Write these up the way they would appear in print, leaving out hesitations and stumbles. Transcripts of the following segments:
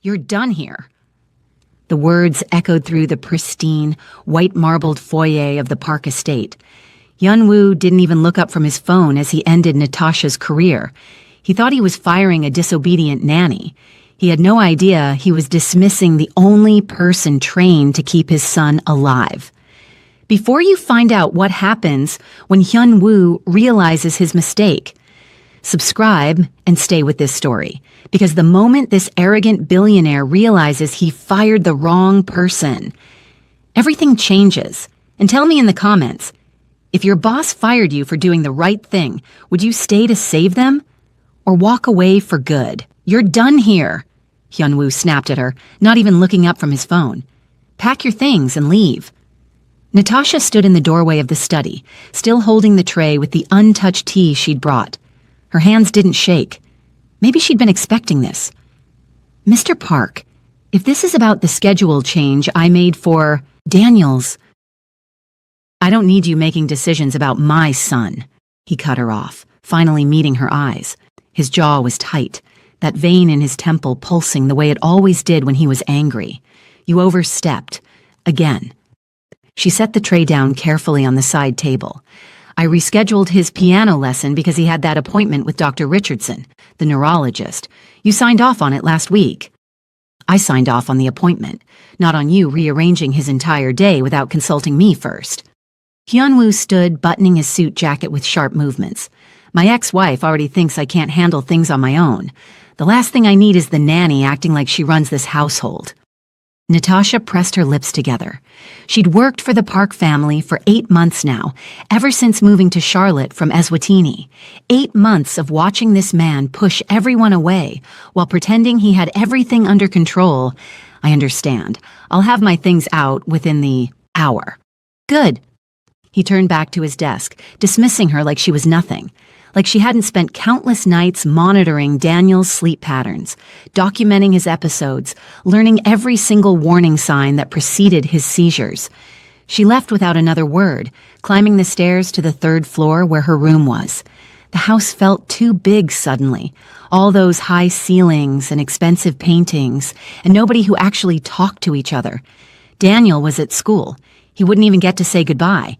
You're done here." The words echoed through the pristine, white-marbled foyer of the Park estate. Hyun-woo didn't even look up from his phone as he ended Natasha's career. He thought he was firing a disobedient nanny. He had no idea he was dismissing the only person trained to keep his son alive. Before you find out what happens when Hyun-woo realizes his mistake, subscribe and stay with this story, because the moment this arrogant billionaire realizes he fired the wrong person, everything changes. And tell me in the comments, if your boss fired you for doing the right thing, would you stay to save them or walk away for good? "You're done here," Hyun-woo snapped at her, not even looking up from his phone. "Pack your things and leave." Natasha stood in the doorway of the study, still holding the tray with the untouched tea she'd brought. Her hands didn't shake. Maybe she'd been expecting this. "Mr. Park, if this is about the schedule change I made for Daniels, I don't need you making decisions about my son," he cut her off, finally meeting her eyes. His jaw was tight, that vein in his temple pulsing the way it always did when he was angry. "You overstepped. Again." She set the tray down carefully on the side table. "I rescheduled his piano lesson because he had that appointment with Dr. Richardson, the neurologist. You signed off on it last week." "I signed off on the appointment, not on you rearranging his entire day without consulting me first." Hyun-woo stood, buttoning his suit jacket with sharp movements. "My ex-wife already thinks I can't handle things on my own. The last thing I need is the nanny acting like she runs this household." Natasha pressed her lips together. She'd worked for the Park family for 8 months now, ever since moving to Charlotte from Eswatini. 8 months of watching this man push everyone away while pretending he had everything under control. "I understand. I'll have my things out within the hour." "Good." He turned back to his desk, dismissing her like she was nothing. Like she hadn't spent countless nights monitoring Daniel's sleep patterns, documenting his episodes, learning every single warning sign that preceded his seizures. She left without another word, climbing the stairs to the 3rd floor where her room was. The house felt too big suddenly. All those high ceilings and expensive paintings, and nobody who actually talked to each other. Daniel was at school. He wouldn't even get to say goodbye.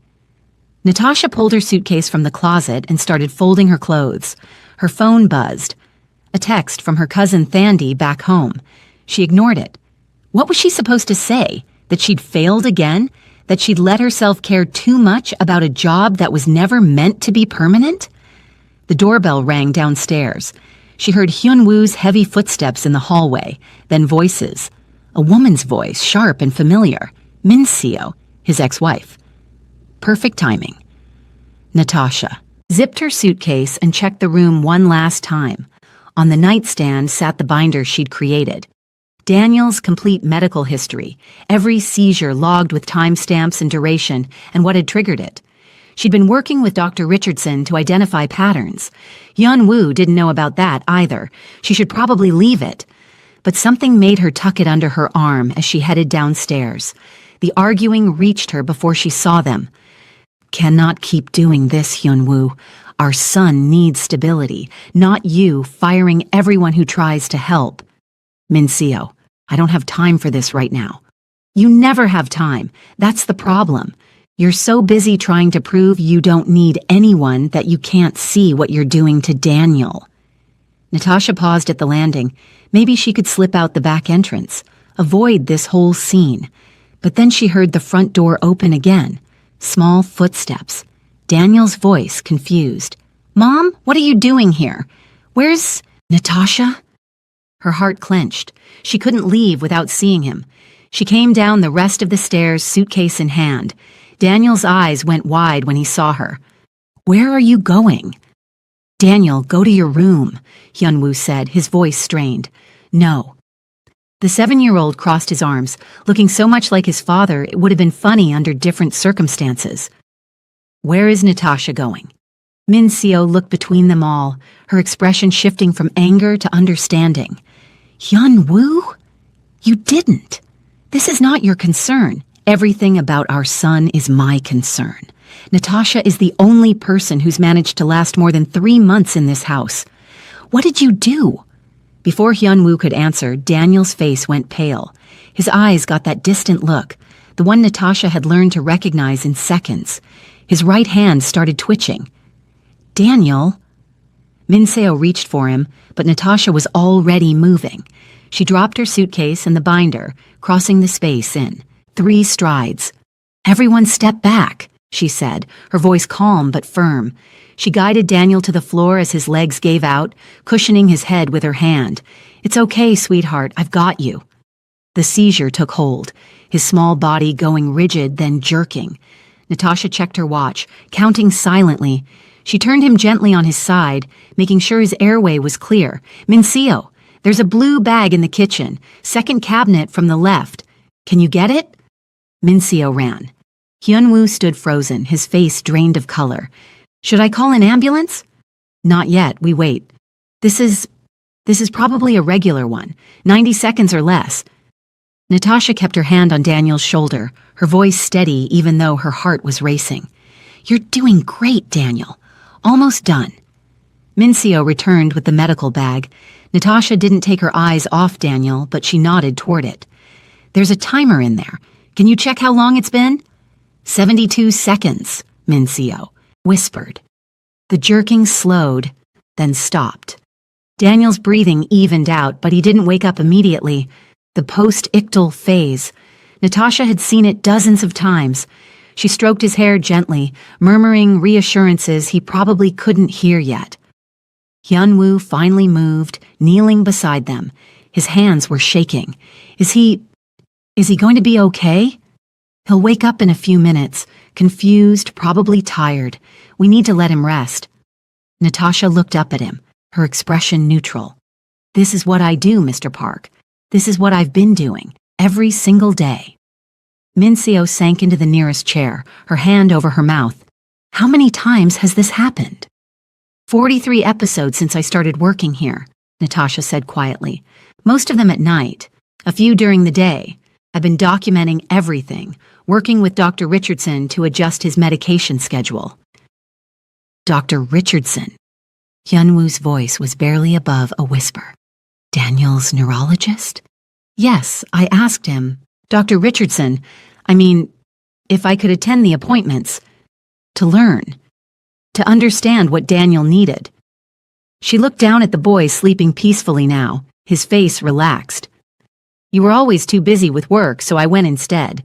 Natasha pulled her suitcase from the closet and started folding her clothes. Her phone buzzed. A text from her cousin Thandi back home. She ignored it. What was she supposed to say? That she'd failed again? That she'd let herself care too much about a job that was never meant to be permanent? The doorbell rang downstairs. She heard Hyun-woo's heavy footsteps in the hallway, then voices. A woman's voice, sharp and familiar. Min-seo, his ex-wife. Perfect timing. Natasha zipped her suitcase and checked the room one last time. On the nightstand sat the binder she'd created. Daniel's complete medical history, every seizure logged with timestamps and duration, and what had triggered it. She'd been working with Dr. Richardson to identify patterns. Hyun-woo didn't know about that either. She should probably leave it. But something made her tuck it under her arm as she headed downstairs. The arguing reached her before she saw them. "Cannot keep doing this, Hyun-woo. Our son needs stability, not you firing everyone who tries to help." "Min-seo, I don't have time for this right now." "You never have time. That's the problem. You're so busy trying to prove you don't need anyone that you can't see what you're doing to Daniel." Natasha paused at the landing. Maybe she could slip out the back entrance, avoid this whole scene. But then she heard the front door open again. Small footsteps. Daniel's voice, confused. "Mom, what are you doing here? Where's Natasha?" Her heart clenched. She couldn't leave without seeing him. She came down the rest of the stairs, suitcase in hand. Daniel's eyes went wide when he saw her. "Where are you going?" "Daniel, go to your room," Hyun-woo said, his voice strained. "No." The 7-year-old crossed his arms, looking so much like his father it would have been funny under different circumstances. "Where is Natasha going?" Min-seo looked between them all, her expression shifting from anger to understanding. "Hyun-woo? You didn't. This is not your concern. Everything about our son is my concern. Natasha is the only person who's managed to last more than 3 months in this house. What did you do?" Before Hyunwoo could answer, Daniel's face went pale. His eyes got that distant look, the one Natasha had learned to recognize in seconds. His right hand started twitching. "Daniel?" Minseo reached for him, but Natasha was already moving. She dropped her suitcase and the binder, crossing the space in 3 strides. "Everyone step back," she said, her voice calm but firm. She guided Daniel to the floor as his legs gave out, cushioning his head with her hand. "It's okay, sweetheart, I've got you." The seizure took hold, his small body going rigid, then jerking. Natasha checked her watch, counting silently. She turned him gently on his side, making sure his airway was clear. "Minseo, there's a blue bag in the kitchen, second cabinet from the left. Can you get it?" Minseo ran. Hyunwoo stood frozen, his face drained of color. "Should I call an ambulance?" "Not yet, we wait. This is probably a regular one, 90 seconds or less." Natasha kept her hand on Daniel's shoulder, her voice steady even though her heart was racing. "You're doing great, Daniel. Almost done." Minseo returned with the medical bag. Natasha didn't take her eyes off Daniel, but she nodded toward it. "There's a timer in there. Can you check how long it's been?" 72 seconds, Minseo whispered. The jerking slowed, then stopped. Daniel's breathing evened out, but he didn't wake up immediately. The post-ictal phase. Natasha had seen it dozens of times. She stroked his hair gently, murmuring reassurances he probably couldn't hear yet. Hyunwoo finally moved, kneeling beside them. His hands were shaking. Is he going to be okay? "He'll wake up in a few minutes, confused, probably tired. We need to let him rest." Natasha looked up at him, her expression neutral. "This is what I do, Mr. Park. This is what I've been doing, every single day." Minseo sank into the nearest chair, her hand over her mouth. "How many times has this happened?" 43 episodes since I started working here," Natasha said quietly. "Most of them at night, a few during the day. I've been documenting everything, working with Dr. Richardson to adjust his medication schedule." "Dr. Richardson?" Hyunwoo's voice was barely above a whisper. "Daniel's neurologist?" "Yes, I asked him. Dr. Richardson, if I could attend the appointments, to learn, to understand what Daniel needed." She looked down at the boy sleeping peacefully now, his face relaxed. "You were always too busy with work, so I went instead.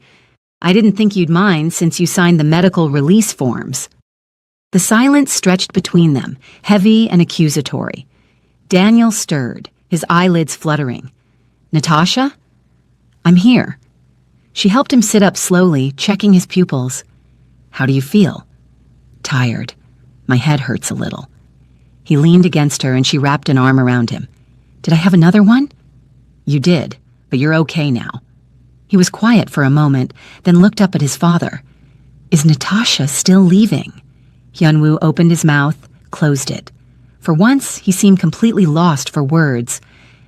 I didn't think you'd mind since you signed the medical release forms." The silence stretched between them, heavy and accusatory. Daniel stirred, his eyelids fluttering. "Natasha? I'm here." She helped him sit up slowly, checking his pupils. "How do you feel?" "Tired. My head hurts a little." He leaned against her and she wrapped an arm around him. "Did I have another one?" "You did, but you're okay now." He was quiet for a moment, then looked up at his father. "Is Natasha still leaving?" Hyunwoo opened his mouth, closed it. For once, he seemed completely lost for words.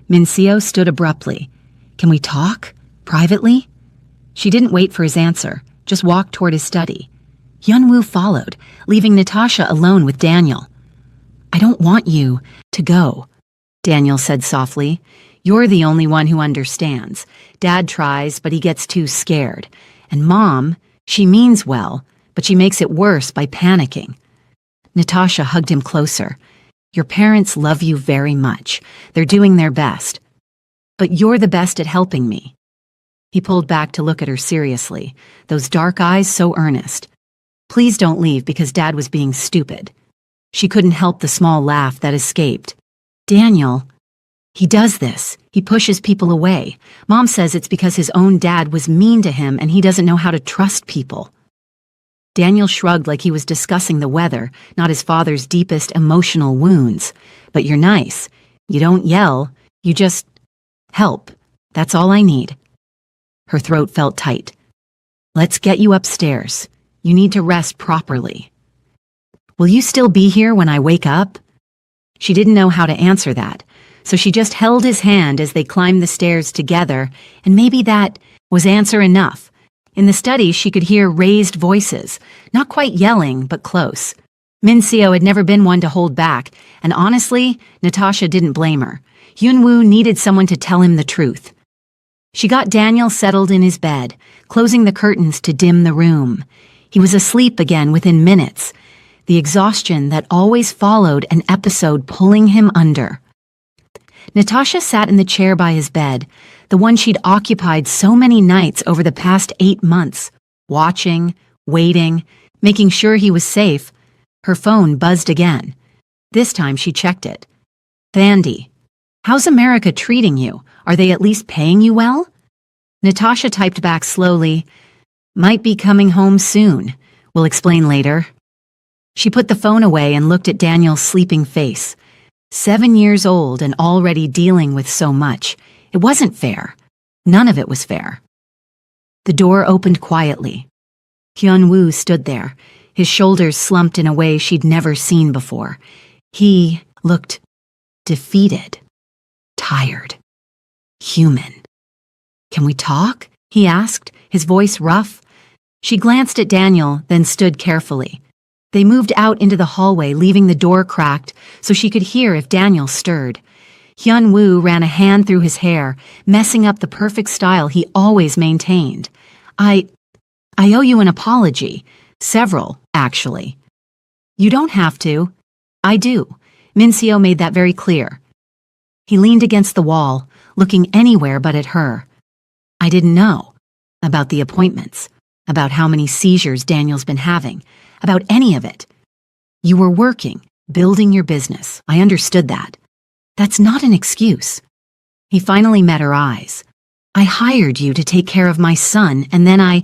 Minseo stood abruptly. "Can we talk? Privately?" She didn't wait for his answer, just walked toward his study. Hyunwoo followed, leaving Natasha alone with Daniel. "I don't want you to go," Daniel said softly. "You're the only one who understands. Dad tries, but he gets too scared. And Mom, she means well, but she makes it worse by panicking." Natasha hugged him closer. "Your parents love you very much. They're doing their best. But you're the best at helping me." He pulled back to look at her seriously, those dark eyes so earnest. "Please don't leave because Dad was being stupid." She couldn't help the small laugh that escaped. "Daniel, he does this. He pushes people away. Mom says it's because his own dad was mean to him and he doesn't know how to trust people." Daniel shrugged like he was discussing the weather, not his father's deepest emotional wounds. "But you're nice. You don't yell. You just help. That's all I need." Her throat felt tight. "Let's get you upstairs. You need to rest properly." "Will you still be here when I wake up?" She didn't know how to answer that, so she just held his hand as they climbed the stairs together, and maybe that was answer enough. In the study, she could hear raised voices, not quite yelling, but close. Minseo had never been one to hold back, and honestly, Natasha didn't blame her. Hyunwoo needed someone to tell him the truth. She got Daniel settled in his bed, closing the curtains to dim the room. He was asleep again within minutes, the exhaustion that always followed an episode pulling him under. Natasha sat in the chair by his bed, the one she'd occupied so many nights over the past 8 months, watching, waiting, making sure he was safe. Her phone buzzed again. This time she checked it. "Vandy, how's America treating you? Are they at least paying you well?" Natasha typed back slowly, "Might be coming home soon. We'll explain later." She put the phone away and looked at Daniel's sleeping face. 7 years old and already dealing with so much. It wasn't fair. None of it was fair. The door opened quietly. Hyunwoo stood there, his shoulders slumped in a way she'd never seen before. He looked defeated, tired, human. "Can we talk?" he asked, his voice rough. She glanced at Daniel, then stood carefully. They moved out into the hallway, leaving the door cracked so she could hear if Daniel stirred. Hyunwoo ran a hand through his hair, messing up the perfect style he always maintained. I owe you an apology. Several, actually." "You don't have to." "I do. Minseo made that very clear." He leaned against the wall, looking anywhere but at her. "I didn't know about the appointments, about how many seizures Daniel's been having, about any of it. You were working, building your business. I understood that. That's not an excuse." He finally met her eyes. "I hired you to take care of my son, and then I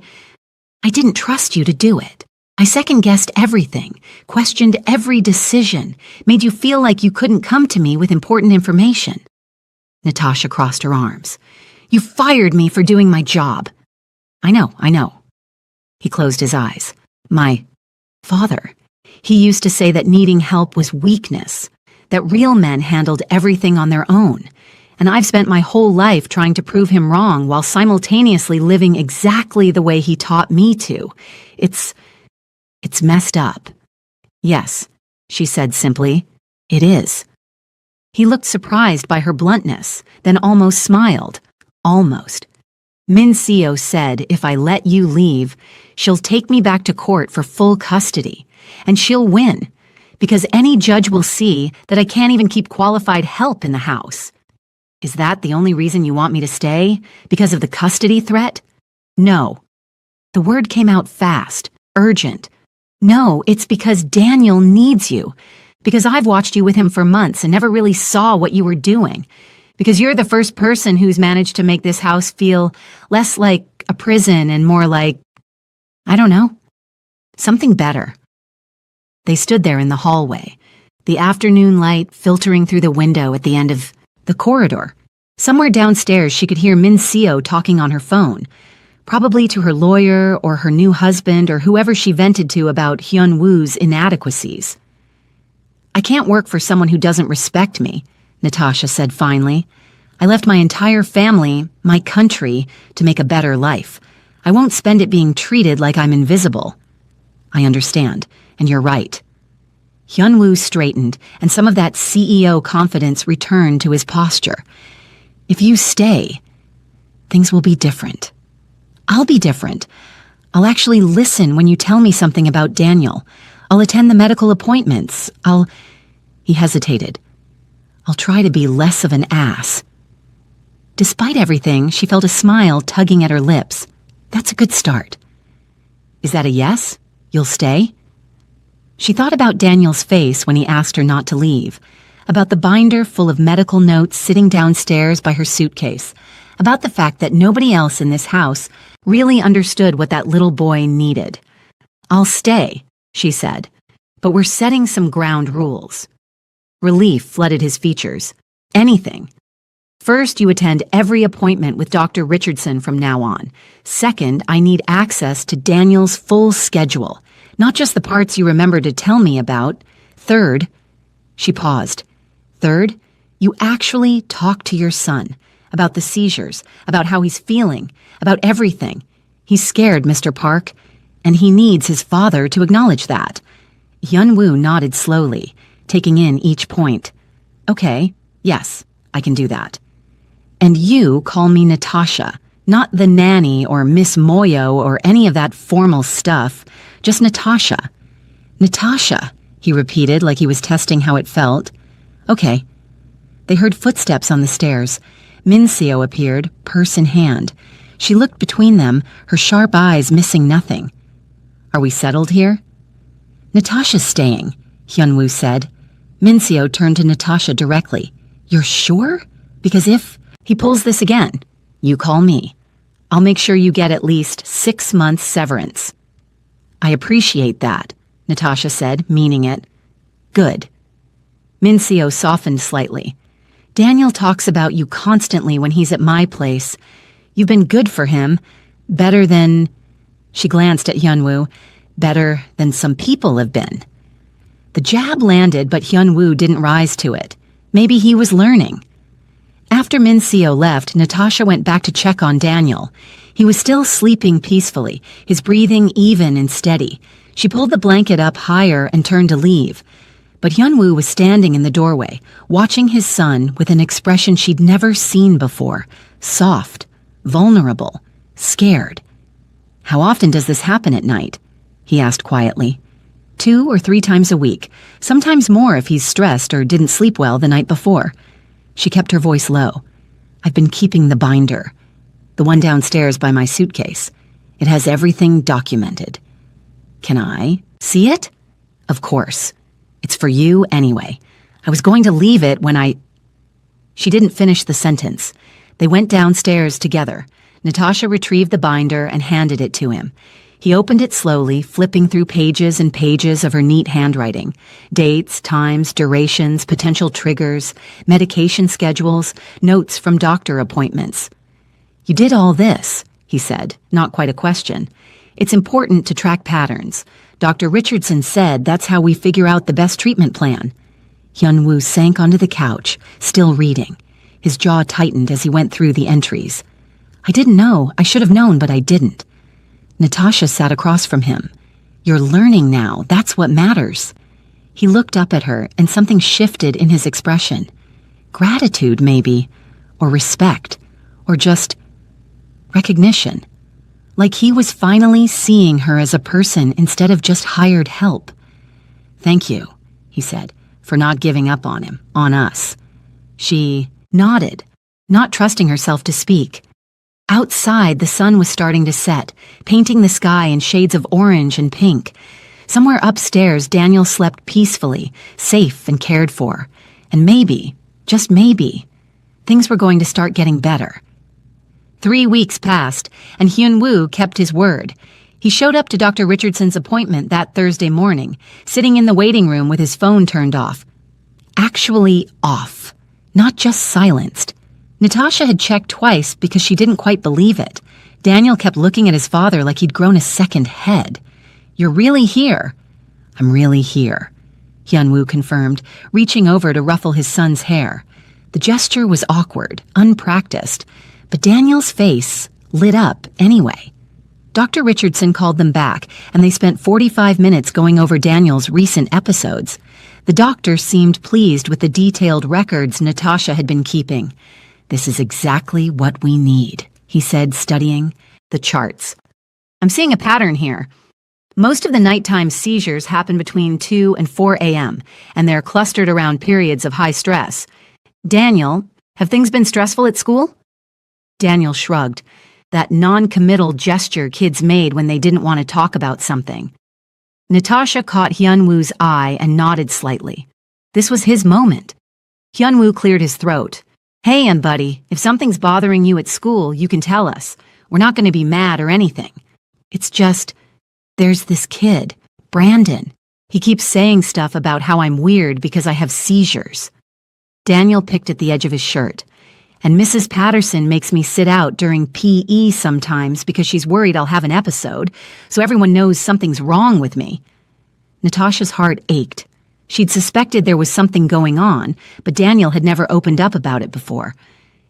didn't trust you to do it. I second-guessed everything, questioned every decision, made you feel like you couldn't come to me with important information." Natasha crossed her arms. "You fired me for doing my job." I know. He closed his eyes. "My father, he used to say that needing help was weakness, that real men handled everything on their own. And I've spent my whole life trying to prove him wrong while simultaneously living exactly the way he taught me to. It's messed up." "Yes," she said simply. "It is." He looked surprised by her bluntness, then almost smiled. Almost. "Minseo said if I let you leave, she'll take me back to court for full custody. And she'll win, because any judge will see that I can't even keep qualified help in the house." "Is that the only reason you want me to stay? Because of the custody threat?" "No." The word came out fast, urgent. "No, it's because Daniel needs you. Because I've watched you with him for months and never really saw what you were doing. Because you're the first person who's managed to make this house feel less like a prison and more like, I don't know, something better." They stood there in the hallway, the afternoon light filtering through the window at the end of the corridor. Somewhere downstairs she could hear Minseo talking on her phone, probably to her lawyer or her new husband or whoever she vented to about Hyunwoo's inadequacies. "I can't work for someone who doesn't respect me," Natasha said finally. "I left my entire family, my country, to make a better life. I won't spend it being treated like I'm invisible." "I understand, and you're right." Hyunwoo straightened, and some of that CEO confidence returned to his posture. "If you stay, things will be different. I'll be different. I'll actually listen when you tell me something about Daniel. I'll attend the medical appointments. He hesitated. "I'll try to be less of an ass." Despite everything, she felt a smile tugging at her lips. That's a good start. "Is that a yes? You'll stay?" She thought about Daniel's face when he asked her not to leave, about the binder full of medical notes sitting downstairs by her suitcase, about the fact that nobody else in this house really understood what that little boy needed. "I'll stay," she said, "but we're setting some ground rules." Relief flooded his features. "Anything. First, you attend every appointment with Dr. Richardson from now on. Second, I need access to Daniel's full schedule, not just the parts you remember to tell me about. Third," she paused. "Third, you actually talk to your son about the seizures, about how he's feeling, about everything. He's scared, Mr. Park, and he needs his father to acknowledge that." Hyunwoo nodded slowly, taking in each point. "Okay, yes, I can do that. And you call me Natasha, not the nanny or Miss Moyo or any of that formal stuff, just Natasha. Natasha, he repeated like he was testing how it felt. Okay. They heard footsteps on the stairs. Mincio appeared, purse in hand. She looked between them, her sharp eyes missing nothing. Are we settled here? Natasha's staying, Hyunwoo said. Mincio turned to Natasha directly. You're sure? Because if he pulls this again, you call me. I'll make sure you get at least 6 months severance. I appreciate that, Natasha said, meaning it. Good. Mincio softened slightly. Daniel talks about you constantly when he's at my place. You've been good for him. Better than... She glanced at Hyunwoo. Better than some people have been. The jab landed, but Hyunwoo didn't rise to it. Maybe he was learning. After Mincio left, Natasha went back to check on Daniel. He was still sleeping peacefully, his breathing even and steady. She pulled the blanket up higher and turned to leave. But Hyunwoo was standing in the doorway, watching his son with an expression she'd never seen before. Soft, vulnerable, scared. How often does this happen at night? He asked quietly. 2 or 3 times a week, sometimes more if he's stressed or didn't sleep well the night before. She kept her voice low. I've been keeping the binder. The one downstairs by my suitcase. It has everything documented. Can I see it? Of course. It's for you anyway. I was going to leave it when She didn't finish the sentence. They went downstairs together. Natasha retrieved the binder and handed it to him. He opened it slowly, flipping through pages and pages of her neat handwriting. Dates, times, durations, potential triggers, medication schedules, notes from doctor appointments. You did all this, he said, not quite a question. It's important to track patterns. Dr. Richardson said that's how we figure out the best treatment plan. Hyunwoo sank onto the couch, still reading. His jaw tightened as he went through the entries. I didn't know. I should have known, but I didn't. Natasha sat across from him. You're learning now. That's what matters. He looked up at her, and something shifted in his expression. Gratitude, maybe, or respect, or just recognition. Like he was finally seeing her as a person instead of just hired help. Thank you, he said, for not giving up on him, on us. She nodded, not trusting herself to speak. Outside, the sun was starting to set, painting the sky in shades of orange and pink. Somewhere upstairs, Daniel slept peacefully, safe and cared for. And maybe, just maybe, things were going to start getting better. 3 weeks passed, and Hyunwoo kept his word. He showed up to Dr. Richardson's appointment that Thursday morning, sitting in the waiting room with his phone turned off. Actually off, not just silenced. Natasha had checked twice because she didn't quite believe it. Daniel kept looking at his father like he'd grown a second head. You're really here? I'm really here, Hyunwoo confirmed, reaching over to ruffle his son's hair. The gesture was awkward, unpracticed, but Daniel's face lit up anyway. Dr. Richardson called them back, and they spent 45 minutes going over Daniel's recent episodes. The doctor seemed pleased with the detailed records Natasha had been keeping. This is exactly what we need, he said, studying the charts. I'm seeing a pattern here. Most of the nighttime seizures happen between 2 and 4 a.m., and they're clustered around periods of high stress. Daniel, have things been stressful at school? Daniel shrugged, that non-committal gesture kids made when they didn't want to talk about something. Natasha caught Hyunwoo's eye and nodded slightly. This was his moment. Hyunwoo cleared his throat. Hey, buddy, if something's bothering you at school, you can tell us. We're not going to be mad or anything. It's just, there's this kid, Brandon. He keeps saying stuff about how I'm weird because I have seizures. Daniel picked at the edge of his shirt. And Mrs. Patterson makes me sit out during PE sometimes because she's worried I'll have an episode, so everyone knows something's wrong with me. Natasha's heart ached. She'd suspected there was something going on, but Daniel had never opened up about it before.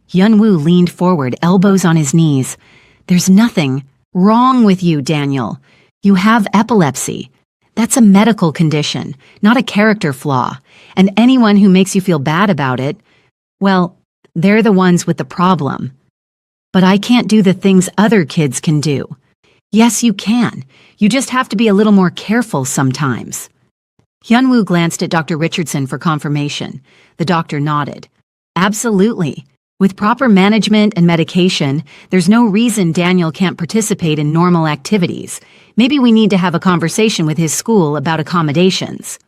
Hyunwoo leaned forward, elbows on his knees. There's nothing wrong with you, Daniel. You have epilepsy. That's a medical condition, not a character flaw. And anyone who makes you feel bad about it, well, They're the ones with the problem. But I can't do the things other kids can do. Yes, you can. You just have to be a little more careful sometimes. Hyunwoo glanced at Dr. Richardson for confirmation. The doctor nodded. Absolutely. With proper management and medication, there's no reason Daniel can't participate in normal activities. Maybe we need to have a conversation with his school about accommodations.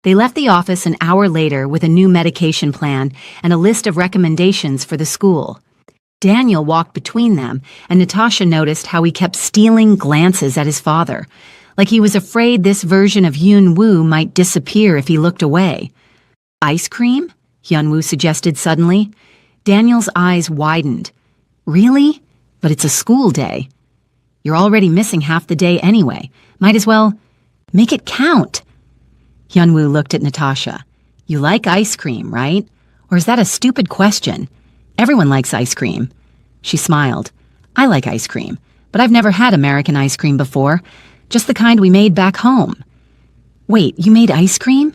They left the office an hour later with a new medication plan and a list of recommendations for the school. Daniel walked between them, and Natasha noticed how he kept stealing glances at his father, like he was afraid this version of Hyunwoo might disappear if he looked away. Ice cream? Hyunwoo suggested suddenly. Daniel's eyes widened. Really? But it's a school day. You're already missing half the day anyway. Might as well make it count. Hyunwoo looked at Natasha. You like ice cream, right? Or is that a stupid question? Everyone likes ice cream. She smiled. I like ice cream, but I've never had American ice cream before, just the kind we made back home. Wait, you made ice cream?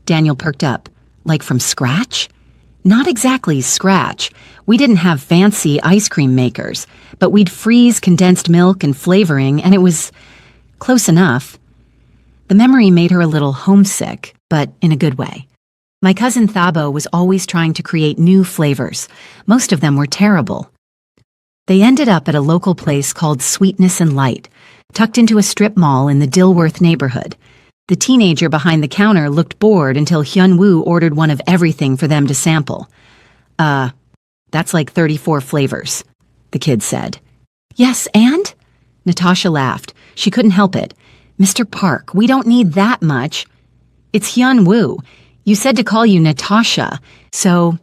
Daniel perked up. Like from scratch? Not exactly scratch. We didn't have fancy ice cream makers, but we'd freeze condensed milk and flavoring, and it was close enough. The memory made her a little homesick, but in a good way. My cousin Thabo was always trying to create new flavors. Most of them were terrible. They ended up at a local place called Sweetness and Light, tucked into a strip mall in the Dilworth neighborhood. The teenager behind the counter looked bored until Hyunwoo ordered one of everything for them to sample. That's like 34 flavors, the kid said. Yes, and? Natasha laughed. She couldn't help it. Mr. Park, we don't need that much. It's Hyunwoo. You said to call you Natasha, so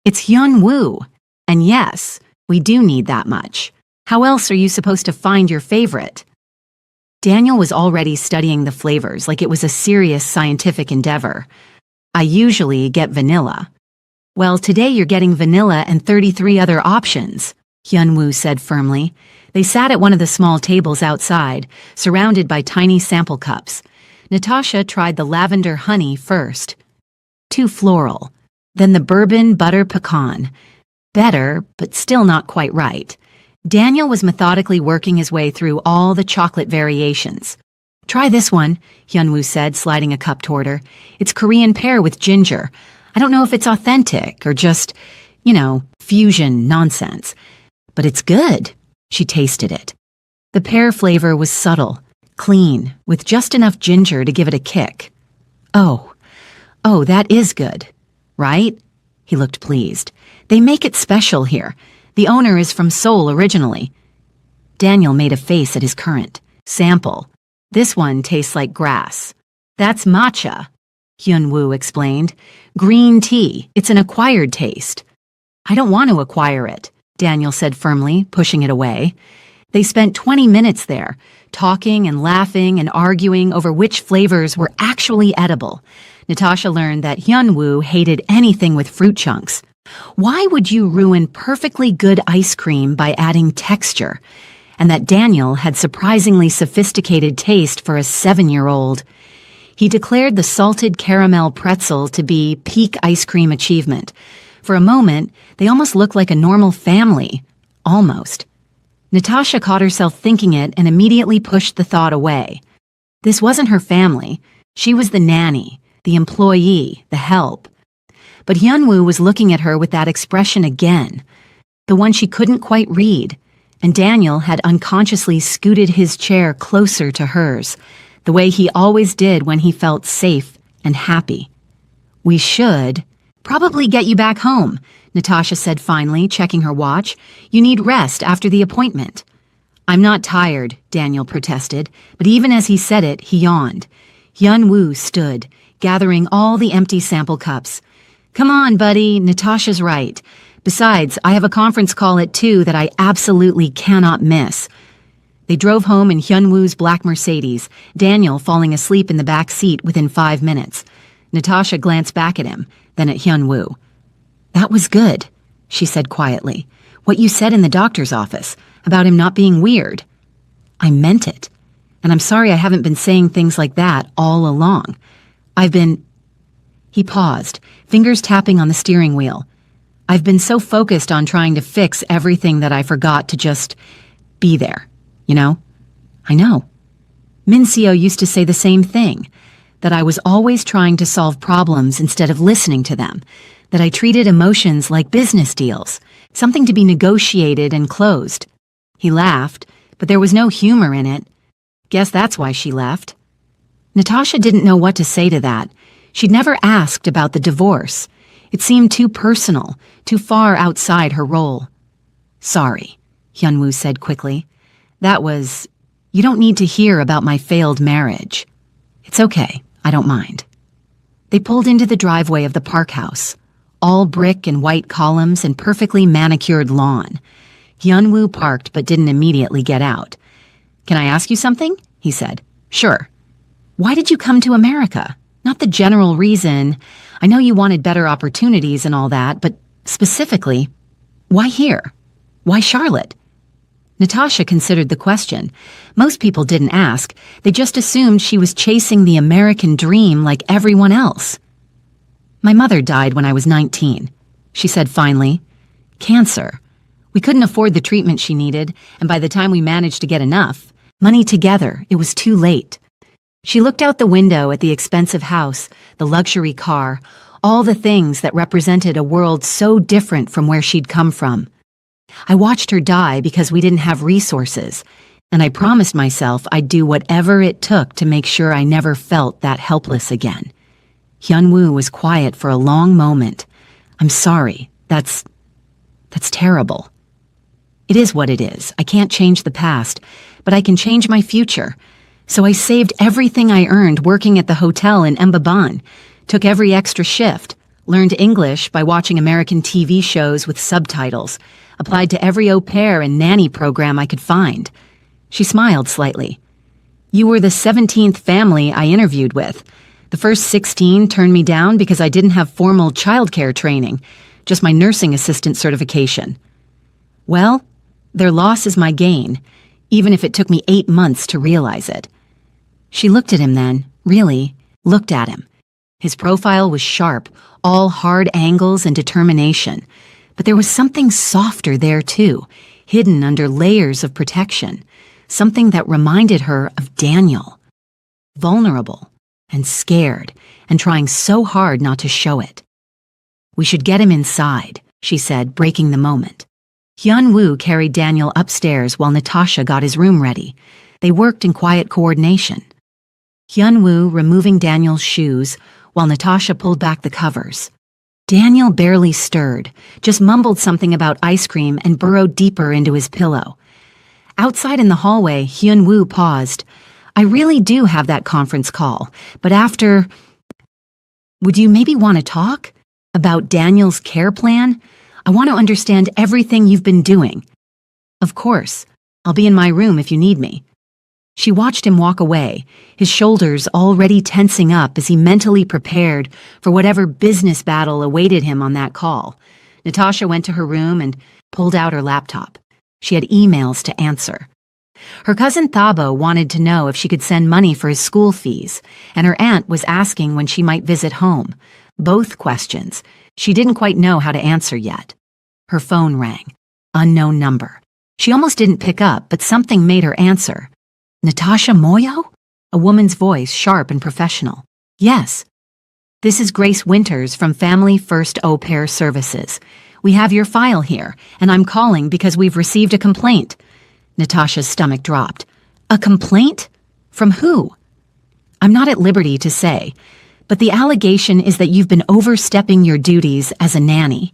it's Hyunwoo. And yes, we do need that much. How else are you supposed to find your favorite? Daniel was already studying the flavors like it was a serious scientific endeavor. I usually get vanilla. Well, today you're getting vanilla and 33 other options, Hyunwoo said firmly. They sat at one of the small tables outside, surrounded by tiny sample cups. Natasha tried the lavender honey first. Too floral. Then the bourbon butter pecan. Better, but still not quite right. Daniel was methodically working his way through all the chocolate variations. Try this one, Hyunwoo said, sliding a cup toward her. It's Korean pear with ginger. I don't know if it's authentic or just, fusion nonsense. But it's good. She tasted it. The pear flavor was subtle, clean, with just enough ginger to give it a kick. Oh, that is good, right? He looked pleased. They make it special here. The owner is from Seoul originally. Daniel made a face at his current. Sample. This one tastes like grass. That's matcha, Hyunwoo explained. Green tea. It's an acquired taste. I don't want to acquire it, Daniel said firmly, pushing it away. They spent 20 minutes there, talking and laughing and arguing over which flavors were actually edible. Natasha learned that Hyunwoo hated anything with fruit chunks. Why would you ruin perfectly good ice cream by adding texture? And that Daniel had surprisingly sophisticated taste for a 7-year-old. He declared the salted caramel pretzel to be peak ice cream achievement. For a moment, they almost looked like a normal family. Almost. Natasha caught herself thinking it and immediately pushed the thought away. This wasn't her family. She was the nanny, the employee, the help. But Hyunwoo was looking at her with that expression again, the one she couldn't quite read, and Daniel had unconsciously scooted his chair closer to hers, the way he always did when he felt safe and happy. We should probably get you back home, Natasha said finally, checking her watch. You need rest after the appointment. I'm not tired, Daniel protested, but even as he said it, he yawned. Hyunwoo stood, gathering all the empty sample cups. Come on, buddy, Natasha's right. Besides, I have a conference call at 2 that I absolutely cannot miss. They drove home in Hyunwoo's black Mercedes, Daniel falling asleep in the back seat within 5 minutes. Natasha glanced back at him, then at Hyunwoo. That was good, she said quietly. What you said in the doctor's office, about him not being weird. I meant it. And I'm sorry I haven't been saying things like that all along. He paused, fingers tapping on the steering wheel. I've been so focused on trying to fix everything that I forgot to just be there, you know? I know. Mincio used to say the same thing, that I was always trying to solve problems instead of listening to them, that I treated emotions like business deals, something to be negotiated and closed. He laughed, but there was no humor in it. Guess that's why she left. Natasha didn't know what to say to that. She'd never asked about the divorce. It seemed too personal, too far outside her role. Sorry, Hyunwoo said quickly. You don't need to hear about my failed marriage. It's okay, I don't mind. They pulled into the driveway of the park house, all brick and white columns and perfectly manicured lawn. Hyunwoo parked but didn't immediately get out. Can I ask you something? He said. Sure. Why did you come to America? Not the general reason. I know you wanted better opportunities and all that, but specifically, why here? Why Charlotte? Natasha considered the question. Most people didn't ask. They just assumed she was chasing the American dream like everyone else. My mother died when I was 19, she said finally. Cancer. We couldn't afford the treatment she needed, and by the time we managed to get enough money together, it was too late. She looked out the window at the expensive house, the luxury car, all the things that represented a world so different from where she'd come from. I watched her die because we didn't have resources, and I promised myself I'd do whatever it took to make sure I never felt that helpless again. Hyunwoo was quiet for a long moment. I'm sorry. That's terrible. It is what it is. I can't change the past, but I can change my future. So I saved everything I earned working at the hotel in Mbaban, took every extra shift, learned English by watching American TV shows with subtitles, applied to every au pair and nanny program I could find. She smiled slightly. You were the 17th family I interviewed with. The first 16 turned me down because I didn't have formal childcare training, just my nursing assistant certification. Well, their loss is my gain, even if it took me 8 months to realize it. She looked at him then, really, looked at him. His profile was sharp, all hard angles and determination. But there was something softer there too, hidden under layers of protection. Something that reminded her of Daniel. Vulnerable and scared and trying so hard not to show it. We should get him inside, she said, breaking the moment. Hyunwoo carried Daniel upstairs while Natasha got his room ready. They worked in quiet coordination. Hyunwoo removing Daniel's shoes while Natasha pulled back the covers. Daniel barely stirred, just mumbled something about ice cream and burrowed deeper into his pillow. Outside in the hallway, Hyunwoo paused. I really do have that conference call, but after... Would you maybe want to talk? About Daniel's care plan? I want to understand everything you've been doing. Of course. I'll be in my room if you need me. She watched him walk away, his shoulders already tensing up as he mentally prepared for whatever business battle awaited him on that call. Natasha went to her room and pulled out her laptop. She had emails to answer. Her cousin Thabo wanted to know if she could send money for his school fees, and her aunt was asking when she might visit home. Both questions she didn't quite know how to answer yet. Her phone rang. Unknown number. She almost didn't pick up, but something made her answer. Natasha Moyo? A woman's voice, sharp and professional. Yes. This is Grace Winters from Family First Au Pair Services. We have your file here, and I'm calling because we've received a complaint. Natasha's stomach dropped. A complaint? From who? I'm not at liberty to say, but the allegation is that you've been overstepping your duties as a nanny,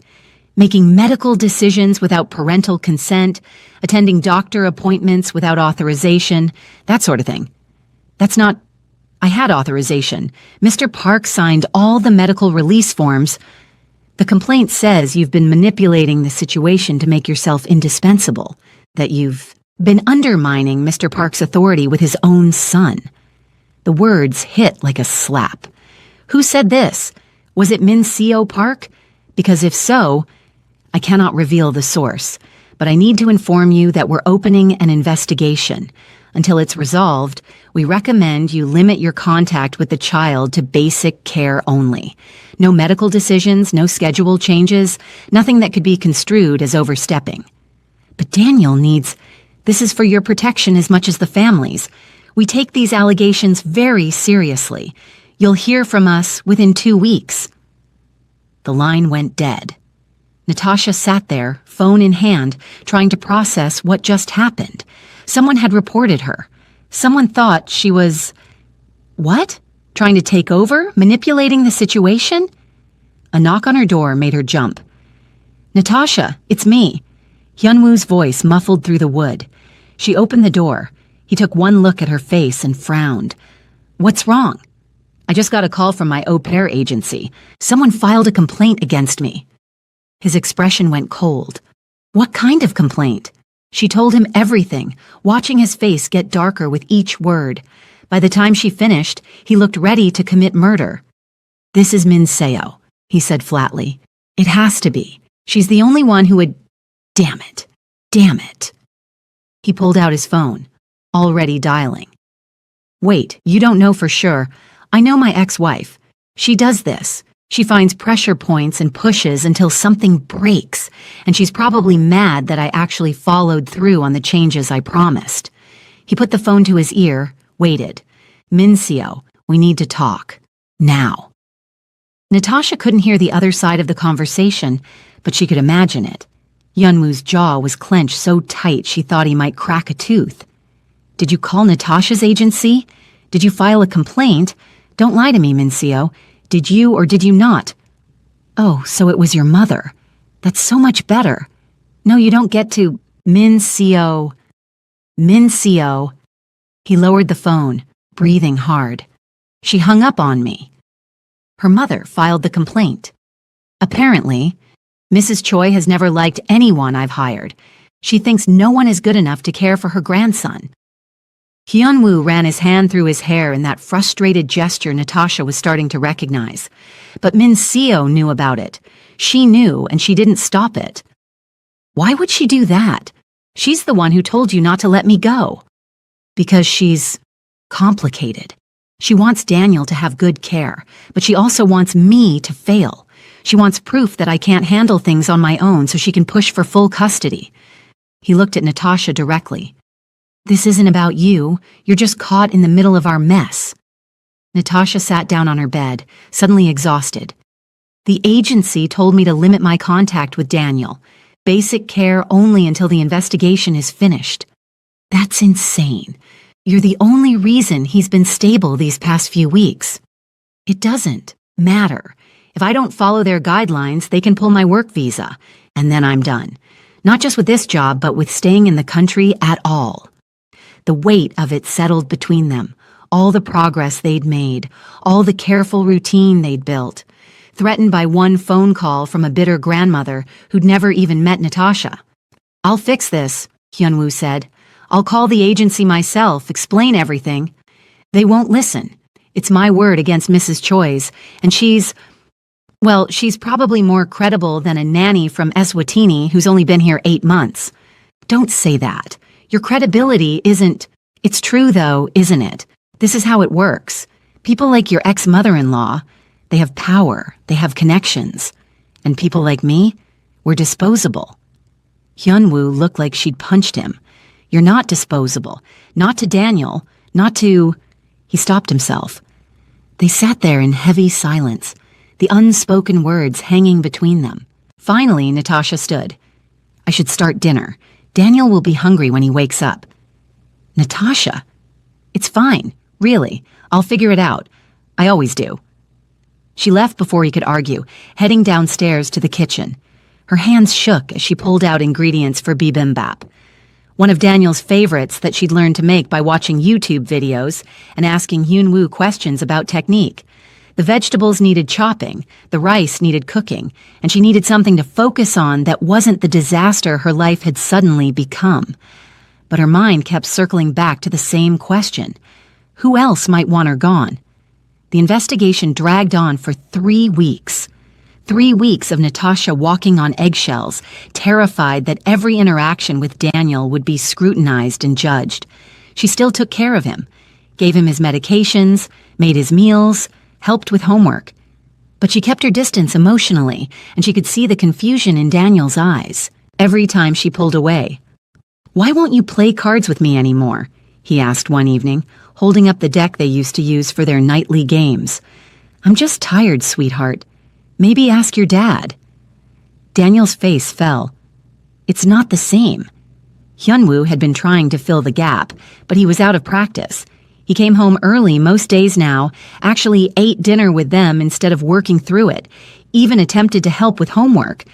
making medical decisions without parental consent, attending doctor appointments without authorization, that sort of thing. That's not... I had authorization. Mr. Park signed all the medical release forms. The complaint says you've been manipulating the situation to make yourself indispensable, that you've been undermining Mr. Park's authority with his own son. The words hit like a slap. Who said this? Was it Mincio Park? Because if so, I cannot reveal the source, but I need to inform you that we're opening an investigation. Until it's resolved, we recommend you limit your contact with the child to basic care only. No medical decisions, no schedule changes, nothing that could be construed as overstepping. But Daniel needs... This is for your protection as much as the family's. We take these allegations very seriously. You'll hear from us within 2 weeks. The line went dead. Natasha sat there, phone in hand, trying to process what just happened. Someone had reported her. Someone thought she was... What? Trying to take over? Manipulating the situation? A knock on her door made her jump. "Natasha, it's me." Hyunwoo's voice muffled through the wood. She opened the door. He took one look at her face and frowned. "What's wrong?" "I just got a call from my au pair agency. Someone filed a complaint against me." His expression went cold. What kind of complaint? She told him everything, watching his face get darker with each word. By the time she finished, he looked ready to commit murder. "This is Min Seo," he said flatly. "It has to be. She's the only one who would... Damn it. Damn it." He pulled out his phone, already dialing. "Wait, you don't know for sure. I know my ex-wife. She does this. She finds pressure points and pushes until something breaks, and she's probably mad that I actually followed through on the changes I promised." He put the phone to his ear, waited. "Min Seo, we need to talk. Now." Natasha couldn't hear the other side of the conversation, but she could imagine it. Hyunwoo's jaw was clenched so tight she thought he might crack a tooth. "Did you call Natasha's agency? Did you file a complaint? Don't lie to me, Min Seo. Did you or did you not?" "Oh, so it was your mother. That's so much better. No, you don't get to... Min Seo. Min Seo." He lowered the phone, breathing hard. "She hung up on me." Her mother filed the complaint. "Apparently, Mrs. Choi has never liked anyone I've hired. She thinks no one is good enough to care for her grandson." Hyunwoo ran his hand through his hair in that frustrated gesture Natasha was starting to recognize. But Min Seo knew about it. She knew, and she didn't stop it. "Why would she do that? She's the one who told you not to let me go." "Because she's complicated. She wants Daniel to have good care, but she also wants me to fail. She wants proof that I can't handle things on my own so she can push for full custody." He looked at Natasha directly. "This isn't about you. You're just caught in the middle of our mess." Natasha sat down on her bed, suddenly exhausted. "The agency told me to limit my contact with Daniel. Basic care only until the investigation is finished." "That's insane. You're the only reason he's been stable these past few weeks." "It doesn't matter. If I don't follow their guidelines, they can pull my work visa, and then I'm done. Not just with this job, but with staying in the country at all." The weight of it settled between them, all the progress they'd made, all the careful routine they'd built. Threatened by one phone call from a bitter grandmother who'd never even met Natasha. "I'll fix this," Hyunwoo said. "I'll call the agency myself, explain everything." "They won't listen. It's my word against Mrs. Choi's, and she's probably more credible than a nanny from Eswatini who's only been here 8 months. "Don't say that. Your credibility isn't... It's true, though, isn't it? This is how it works. People like your ex-mother-in-law, they have power, they have connections. And people like me, we're disposable." Hyunwoo looked like she'd punched him. "You're not disposable. Not to Daniel. Not to..." He stopped himself. They sat there in heavy silence, the unspoken words hanging between them. Finally, Natasha stood. "I should start dinner. Daniel will be hungry when he wakes up." "Natasha." "It's fine, really. I'll figure it out. I always do." She left before he could argue, heading downstairs to the kitchen. Her hands shook as she pulled out ingredients for bibimbap, one of Daniel's favorites that she'd learned to make by watching YouTube videos and asking Hyunwoo questions about technique. The vegetables needed chopping, the rice needed cooking, and she needed something to focus on that wasn't the disaster her life had suddenly become. But her mind kept circling back to the same question. Who else might want her gone? The investigation dragged on for 3 weeks. 3 weeks of Natasha walking on eggshells, terrified that every interaction with Daniel would be scrutinized and judged. She still took care of him, gave him his medications, made his meals, helped with homework. But she kept her distance emotionally, and she could see the confusion in Daniel's eyes every time she pulled away. "Why won't you play cards with me anymore?" he asked one evening, holding up the deck they used to use for their nightly games. "I'm just tired, sweetheart. Maybe ask your dad." Daniel's face fell. It's not the same. Hyunwoo had been trying to fill the gap, but he was out of practice. He came home early most days now, actually ate dinner with them instead of working through it, even attempted to help with homework,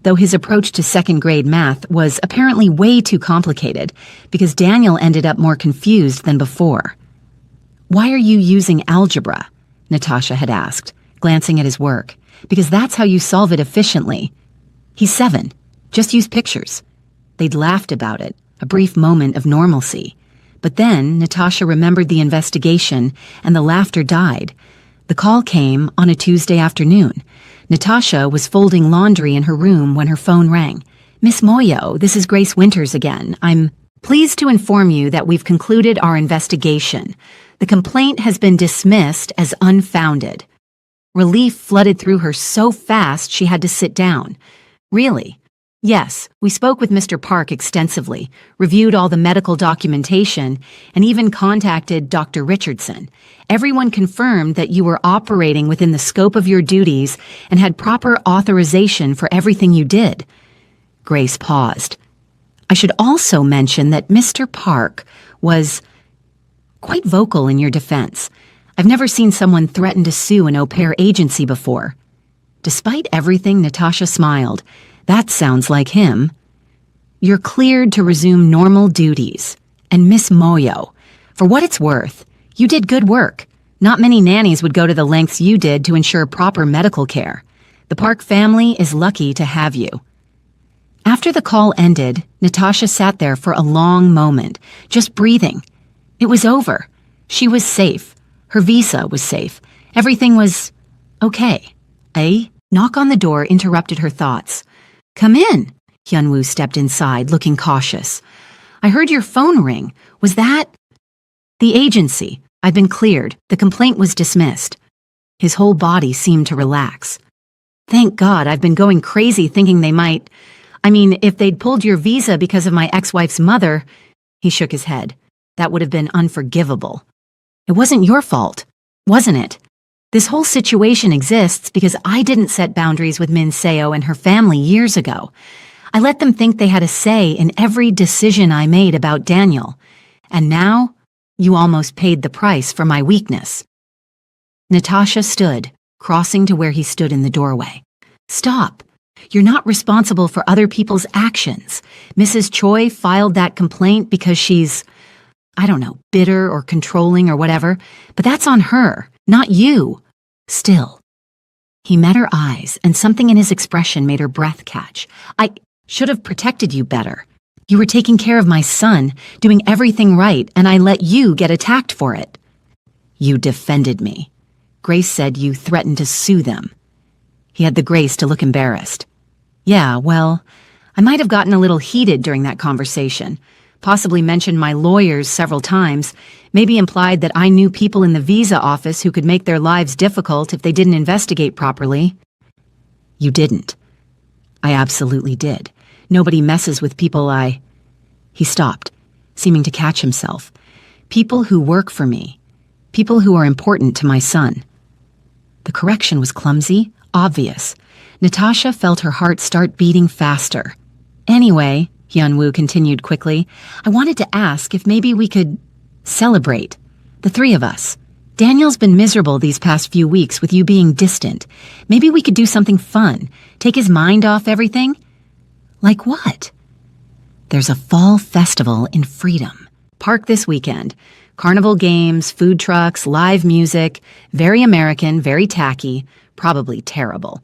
though his approach to second-grade math was apparently way too complicated because Daniel ended up more confused than before. "Why are you using algebra?" Natasha had asked, glancing at his work. "Because that's how you solve it efficiently." "He's 7. Just use pictures." They'd laughed about it, a brief moment of normalcy. But then Natasha remembered the investigation, and the laughter died. The call came on a Tuesday afternoon. Natasha was folding laundry in her room when her phone rang. "Miss Moyo, this is Grace Winters again. I'm pleased to inform you that we've concluded our investigation. The complaint has been dismissed as unfounded." Relief flooded through her so fast she had to sit down. "Really?" "Yes, we spoke with Mr. Park extensively, reviewed all the medical documentation, and even contacted Dr. Richardson. Everyone confirmed that you were operating within the scope of your duties and had proper authorization for everything you did." Grace paused. "I should also mention that Mr. Park was quite vocal in your defense. I've never seen someone threaten to sue an au pair agency before." Despite everything, Natasha smiled. "That sounds like him." "You're cleared to resume normal duties. And Miss Moyo, for what it's worth, you did good work. Not many nannies would go to the lengths you did to ensure proper medical care. The Park family is lucky to have you." After the call ended, Natasha sat there for a long moment, just breathing. It was over. She was safe. Her visa was safe. Everything was okay. A knock on the door interrupted her thoughts. "Come in." Hyunwoo stepped inside, looking cautious. "I heard your phone ring. Was that—" "The agency. I've been cleared. The complaint was dismissed." His whole body seemed to relax. "Thank God, I've been going crazy thinking they might— if they'd pulled your visa because of my ex-wife's mother—" He shook his head. "That would have been unforgivable. It wasn't your fault, wasn't it? This whole situation exists because I didn't set boundaries with Min Seo and her family years ago. I let them think they had a say in every decision I made about Daniel. And now, you almost paid the price for my weakness." Natasha stood, crossing to where he stood in the doorway. "Stop. You're not responsible for other people's actions. Mrs. Choi filed that complaint because she's, bitter or controlling or whatever, but that's on her, not you. Still." He met her eyes, and something in his expression made her breath catch. "I should have protected you better. You were taking care of my son, doing everything right, and I let you get attacked for it." "You defended me. Grace said you threatened to sue them." He had the grace to look embarrassed. "Yeah, well, I might have gotten a little heated during that conversation. Possibly mentioned my lawyers several times, maybe implied that I knew people in the visa office who could make their lives difficult if they didn't investigate properly." "You didn't." "I absolutely did. Nobody messes with people He stopped, seeming to catch himself. "People who work for me. People who are important to my son." The correction was clumsy, obvious. Natasha felt her heart start beating faster. "Anyway," Hyunwoo continued quickly, "I wanted to ask if maybe we could celebrate, the three of us. Daniel's been miserable these past few weeks with you being distant. Maybe we could do something fun, take his mind off everything." "Like what?" "There's a fall festival in Freedom Park this weekend. Carnival games, food trucks, live music, very American, very tacky, probably terrible."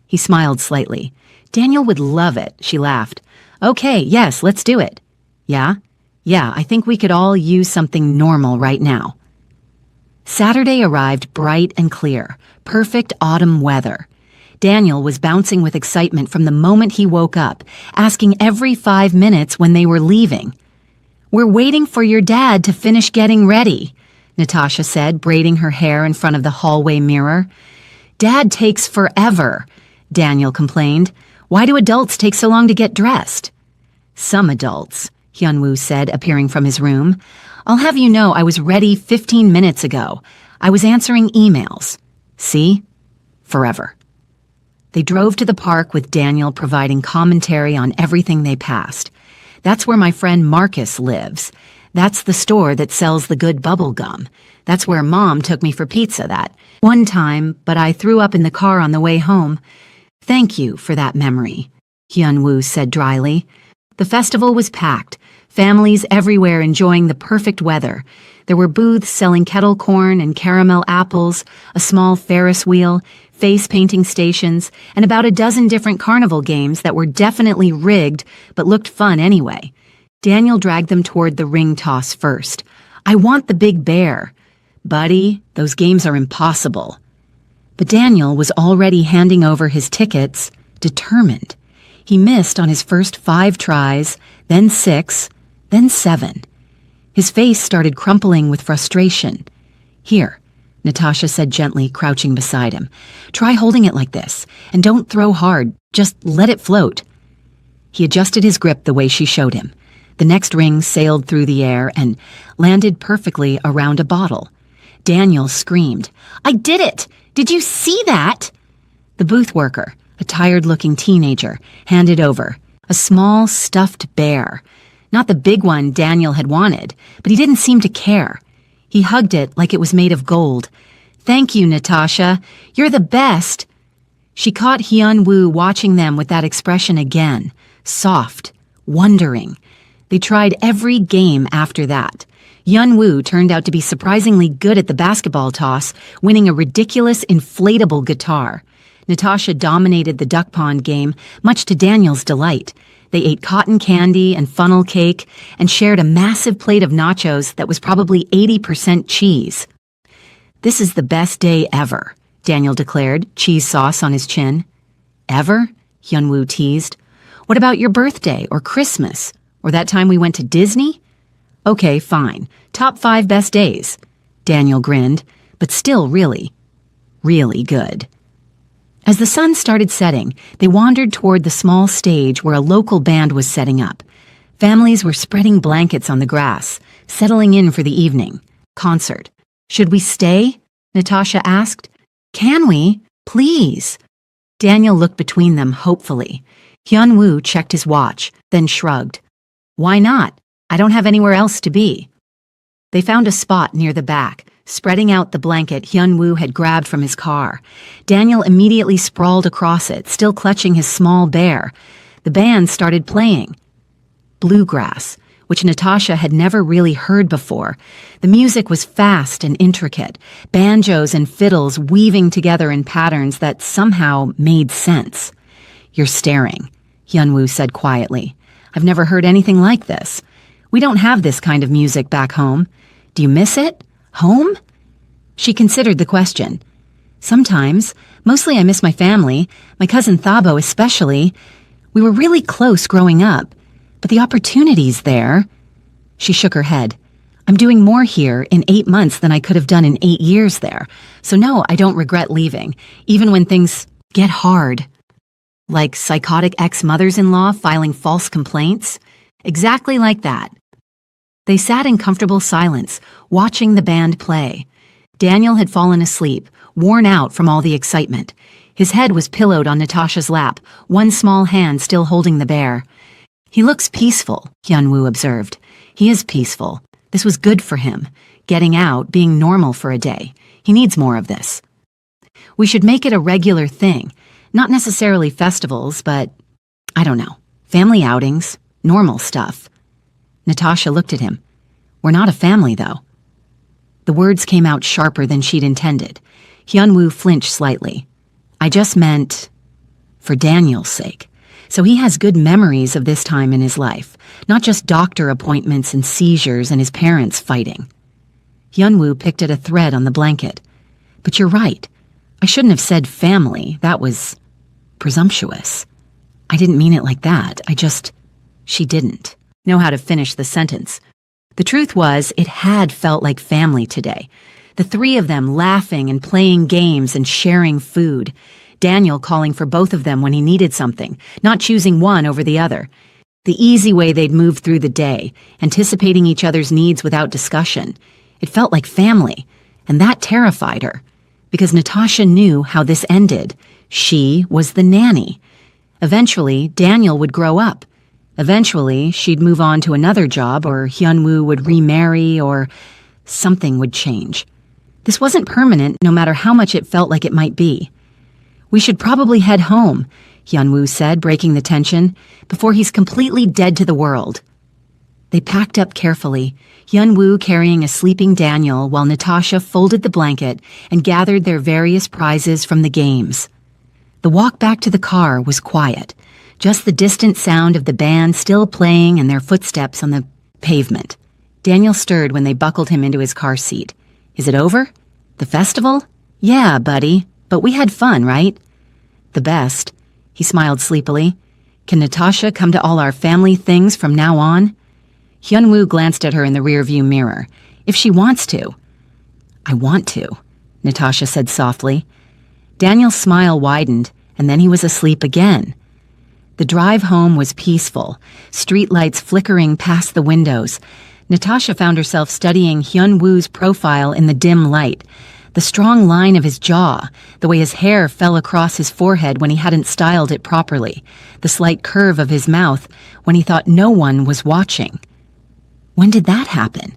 He smiled slightly. "Daniel would love it," she laughed. "Okay, yes, let's do it." "Yeah? Yeah, I think we could all use something normal right now." Saturday arrived bright and clear, perfect autumn weather. Daniel was bouncing with excitement from the moment he woke up, asking every 5 minutes when they were leaving. We're waiting for your dad to finish getting ready, Natasha said, braiding her hair in front of the hallway mirror. Dad takes forever, Daniel complained. Why do adults take so long to get dressed? Some adults, Hyunwoo said, appearing from his room. I'll have you know I was ready 15 minutes ago. I was answering emails. See? Forever. They drove to the park with Daniel providing commentary on everything they passed. That's where my friend Marcus lives. That's the store that sells the good bubble gum. That's where Mom took me for pizza that one time, but I threw up in the car on the way home. Thank you for that memory, Hyunwoo said dryly. The festival was packed, families everywhere enjoying the perfect weather. There were booths selling kettle corn and caramel apples, a small Ferris wheel, face-painting stations, and about a dozen different carnival games that were definitely rigged but looked fun anyway. Daniel dragged them toward the ring toss first. I want the big bear. Buddy, those games are impossible. But Daniel was already handing over his tickets, determined. He missed on his first 5 tries, then 6, then 7. His face started crumpling with frustration. Here, Natasha said gently, crouching beside him. Try holding it like this, and don't throw hard. Just let it float. He adjusted his grip the way she showed him. The next ring sailed through the air and landed perfectly around a bottle. Daniel screamed, I did it! Did you see that? The booth worker, a tired-looking teenager, handed over a small stuffed bear. Not the big one Daniel had wanted, but he didn't seem to care. He hugged it like it was made of gold. Thank you, Natasha. You're the best. She caught Hyunwoo watching them with that expression again, soft, wondering. They tried every game after that. Hyunwoo turned out to be surprisingly good at the basketball toss, winning a ridiculous inflatable guitar. Natasha dominated the duck pond game, much to Daniel's delight. They ate cotton candy and funnel cake and shared a massive plate of nachos that was probably 80% cheese. This is the best day ever, Daniel declared, cheese sauce on his chin. Ever? Hyunwoo teased. What about your birthday or Christmas? Or that time we went to Disney? Okay, fine. Top 5 best days. Daniel grinned, but still really, really good. As the sun started setting, they wandered toward the small stage where a local band was setting up. Families were spreading blankets on the grass, settling in for the evening. Concert. Should we stay? Natasha asked. Can we? Please. Daniel looked between them hopefully. Hyunwoo checked his watch, then shrugged. Why not? I don't have anywhere else to be. They found a spot near the back, spreading out the blanket Hyunwoo had grabbed from his car. Daniel immediately sprawled across it, still clutching his small bear. The band started playing. Bluegrass, which Natasha had never really heard before. The music was fast and intricate, banjos and fiddles weaving together in patterns that somehow made sense. You're staring, Hyunwoo said quietly. I've never heard anything like this. We don't have this kind of music back home. Do you miss it? Home? She considered the question. Sometimes. Mostly I miss my family, my cousin Thabo especially. We were really close growing up, but the opportunity's there. She shook her head. I'm doing more here in 8 months than I could have done in 8 years there. So no, I don't regret leaving, even when things get hard. Like psychotic ex-mothers-in-law filing false complaints? Exactly like that. They sat in comfortable silence, watching the band play. Daniel had fallen asleep, worn out from all the excitement. His head was pillowed on Natasha's lap, one small hand still holding the bear. He looks peaceful, Hyunwoo observed. He is peaceful. This was good for him. Getting out, being normal for a day. He needs more of this. We should make it a regular thing. Not necessarily festivals, but, I don't know, family outings, normal stuff. Natasha looked at him. We're not a family, though. The words came out sharper than she'd intended. Hyunwoo flinched slightly. I just meant for Daniel's sake. So he has good memories of this time in his life, not just doctor appointments and seizures and his parents fighting. Hyunwoo picked at a thread on the blanket. But you're right. I shouldn't have said family. That was presumptuous. I didn't mean it like that. She didn't know how to finish the sentence. The truth was, it had felt like family today. The three of them laughing and playing games and sharing food. Daniel calling for both of them when he needed something, not choosing one over the other. The easy way they'd moved through the day, anticipating each other's needs without discussion. It felt like family, and that terrified her, because Natasha knew how this ended. She was the nanny. Eventually, Daniel would grow up. Eventually, she'd move on to another job, or Hyunwoo would remarry, or something would change. This wasn't permanent, no matter how much it felt like it might be. "We should probably head home," Hyunwoo said, breaking the tension, "before he's completely dead to the world." They packed up carefully, Hyunwoo carrying a sleeping Daniel while Natasha folded the blanket and gathered their various prizes from the games. The walk back to the car was quiet, just the distant sound of the band still playing and their footsteps on the pavement. Daniel stirred when they buckled him into his car seat. "Is it over? The festival?" "Yeah, buddy, but we had fun, right?" "The best." He smiled sleepily. "Can Natasha come to all our family things from now on?" Hyunwoo glanced at her in the rearview mirror. "If she wants to." "I want to," Natasha said softly. Daniel's smile widened, and then he was asleep again. The drive home was peaceful, streetlights flickering past the windows. Natasha found herself studying Hyunwoo's profile in the dim light. The strong line of his jaw, the way his hair fell across his forehead when he hadn't styled it properly, the slight curve of his mouth when he thought no one was watching. When did that happen?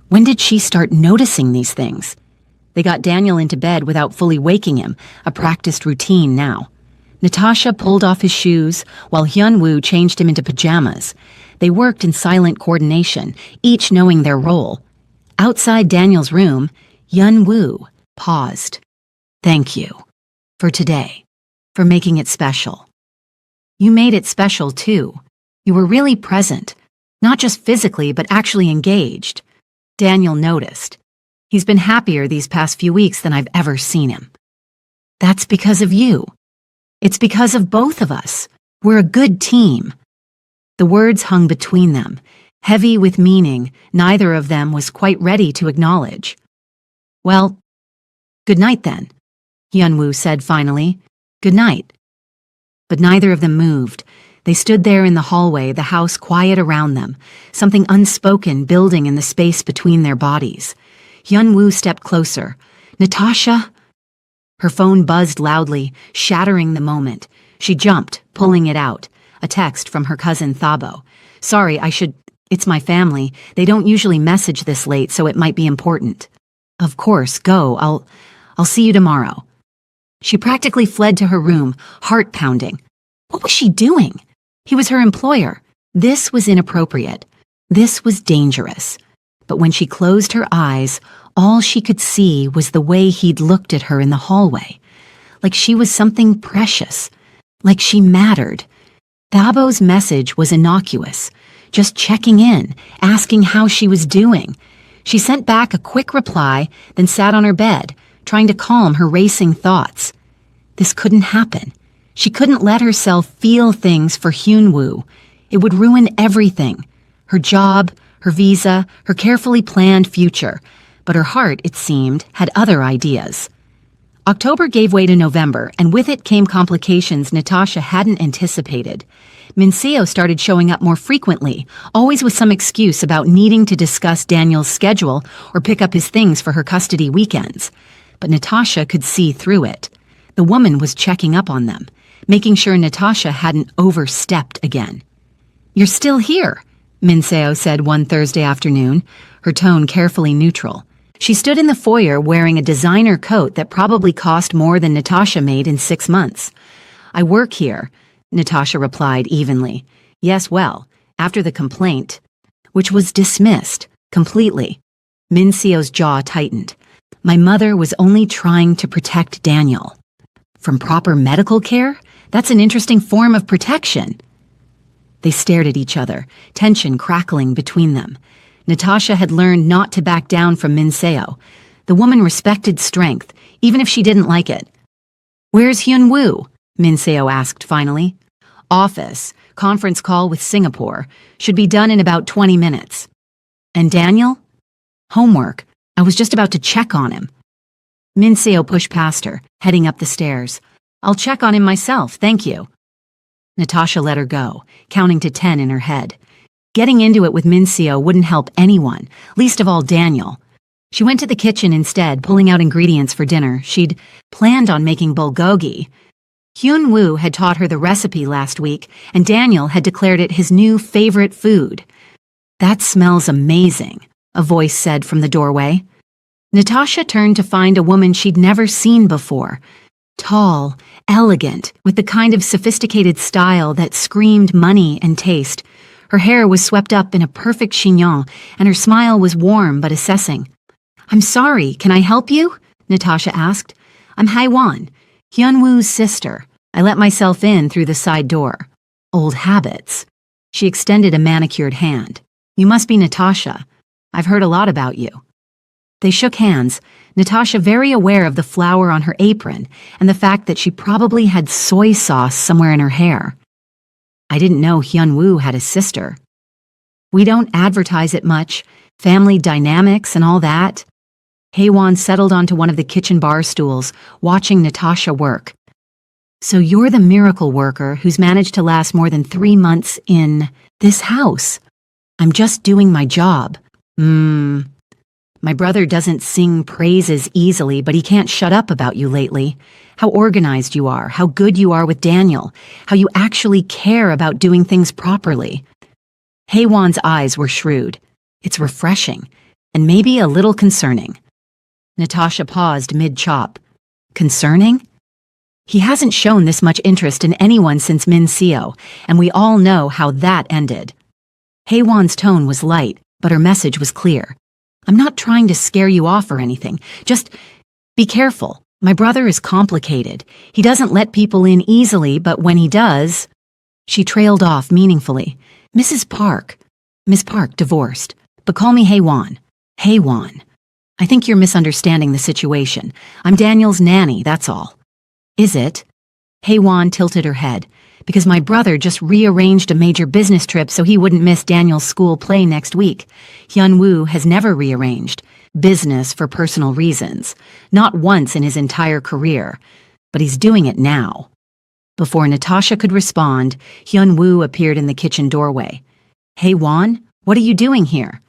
When did she start noticing these things? They got Daniel into bed without fully waking him, a practiced routine now. Natasha pulled off his shoes while Hyunwoo changed him into pajamas. They worked in silent coordination, each knowing their role. Outside Daniel's room, Hyunwoo paused. "Thank you. For today. For making it special. You made it special, too. You were really present. Not just physically, but actually engaged." Daniel noticed. "He's been happier these past few weeks than I've ever seen him." "That's because of you. It's because of both of us. We're a good team." The words hung between them, heavy with meaning neither of them was quite ready to acknowledge. "Well, good night then," Hyunwoo said finally. "Good night." But neither of them moved. They stood there in the hallway, the house quiet around them, something unspoken building in the space between their bodies. Hyunwoo stepped closer. "Natasha?" Her phone buzzed loudly, shattering the moment. She jumped, pulling it out. A text from her cousin Thabo. "Sorry, it's my family. They don't usually message this late, so it might be important." "Of course, go. I'll see you tomorrow." She practically fled to her room, heart pounding. What was she doing? He was her employer. This was inappropriate. This was dangerous. But when she closed her eyes, all she could see was the way he'd looked at her in the hallway. Like she was something precious. Like she mattered. Thabo's message was innocuous. Just checking in, asking how she was doing. She sent back a quick reply, then sat on her bed, trying to calm her racing thoughts. This couldn't happen. She couldn't let herself feel things for Hyunwoo. It would ruin everything. Her job, her visa, her carefully planned future. But her heart, it seemed, had other ideas. October gave way to November, and with it came complications Natasha hadn't anticipated. Minseo started showing up more frequently, always with some excuse about needing to discuss Daniel's schedule or pick up his things for her custody weekends. But Natasha could see through it. The woman was checking up on them, making sure Natasha hadn't overstepped again. "You're still here," Minseo said one Thursday afternoon, her tone carefully neutral. She stood in the foyer wearing a designer coat that probably cost more than Natasha made in 6 months. "I work here," Natasha replied evenly. "Yes, well, after the complaint," which was dismissed completely. Minseo's jaw tightened. "My mother was only trying to protect Daniel." From proper medical care? That's an interesting form of protection. They stared at each other, tension crackling between them. Natasha had learned not to back down from Minseo. The woman respected strength, even if she didn't like it. "Where's Hyunwoo?" Minseo asked finally. "Office. Conference call with Singapore. Should be done in about 20 minutes. And Daniel? Homework. I was just about to check on him. Minseo pushed past her, heading up the stairs. I'll check on him myself, thank you. Natasha let her go, counting to 10 in her head. Getting into it with Minseo wouldn't help anyone, least of all Daniel. She went to the kitchen instead, pulling out ingredients for dinner. She'd planned on making bulgogi. Hyun-woo had taught her the recipe last week, and Daniel had declared it his new favorite food. That smells amazing, a voice said from the doorway. Natasha turned to find a woman she'd never seen before. Tall, elegant, with the kind of sophisticated style that screamed money and taste. Her hair was swept up in a perfect chignon, and her smile was warm but assessing. I'm sorry, can I help you? Natasha asked. I'm Haiwan, Hyun-woo's sister. I let myself in through the side door. Old habits. She extended a manicured hand. You must be Natasha. I've heard a lot about you. They shook hands, Natasha very aware of the flour on her apron and the fact that she probably had soy sauce somewhere in her hair. I didn't know Hyun-woo had a sister. We don't advertise it much, family dynamics and all that. Haewon settled onto one of the kitchen bar stools, watching Natasha work. So you're the miracle worker who's managed to last more than 3 months in this house. I'm just doing my job. My brother doesn't sing praises easily, but he can't shut up about you lately. How organized you are, how good you are with Daniel, how you actually care about doing things properly. Haewon's eyes were shrewd. It's refreshing, and maybe a little concerning. Natasha paused mid-chop. Concerning? He hasn't shown this much interest in anyone since Minseo, and we all know how that ended. Haewon's tone was light, but her message was clear. I'm not trying to scare you off or anything. Just be careful. My brother is complicated. He doesn't let people in easily, but when he does... She trailed off meaningfully. Miss Park, divorced. But call me Haewon. Haewon. I think you're misunderstanding the situation. I'm Daniel's nanny, that's all. Is it? Haewon tilted her head. Because my brother just rearranged a major business trip so he wouldn't miss Daniel's school play next week. Hyun-woo has never rearranged business for personal reasons, not once in his entire career, but he's doing it now. Before Natasha could respond, Hyun-woo appeared in the kitchen doorway. Haewon, what are you doing here?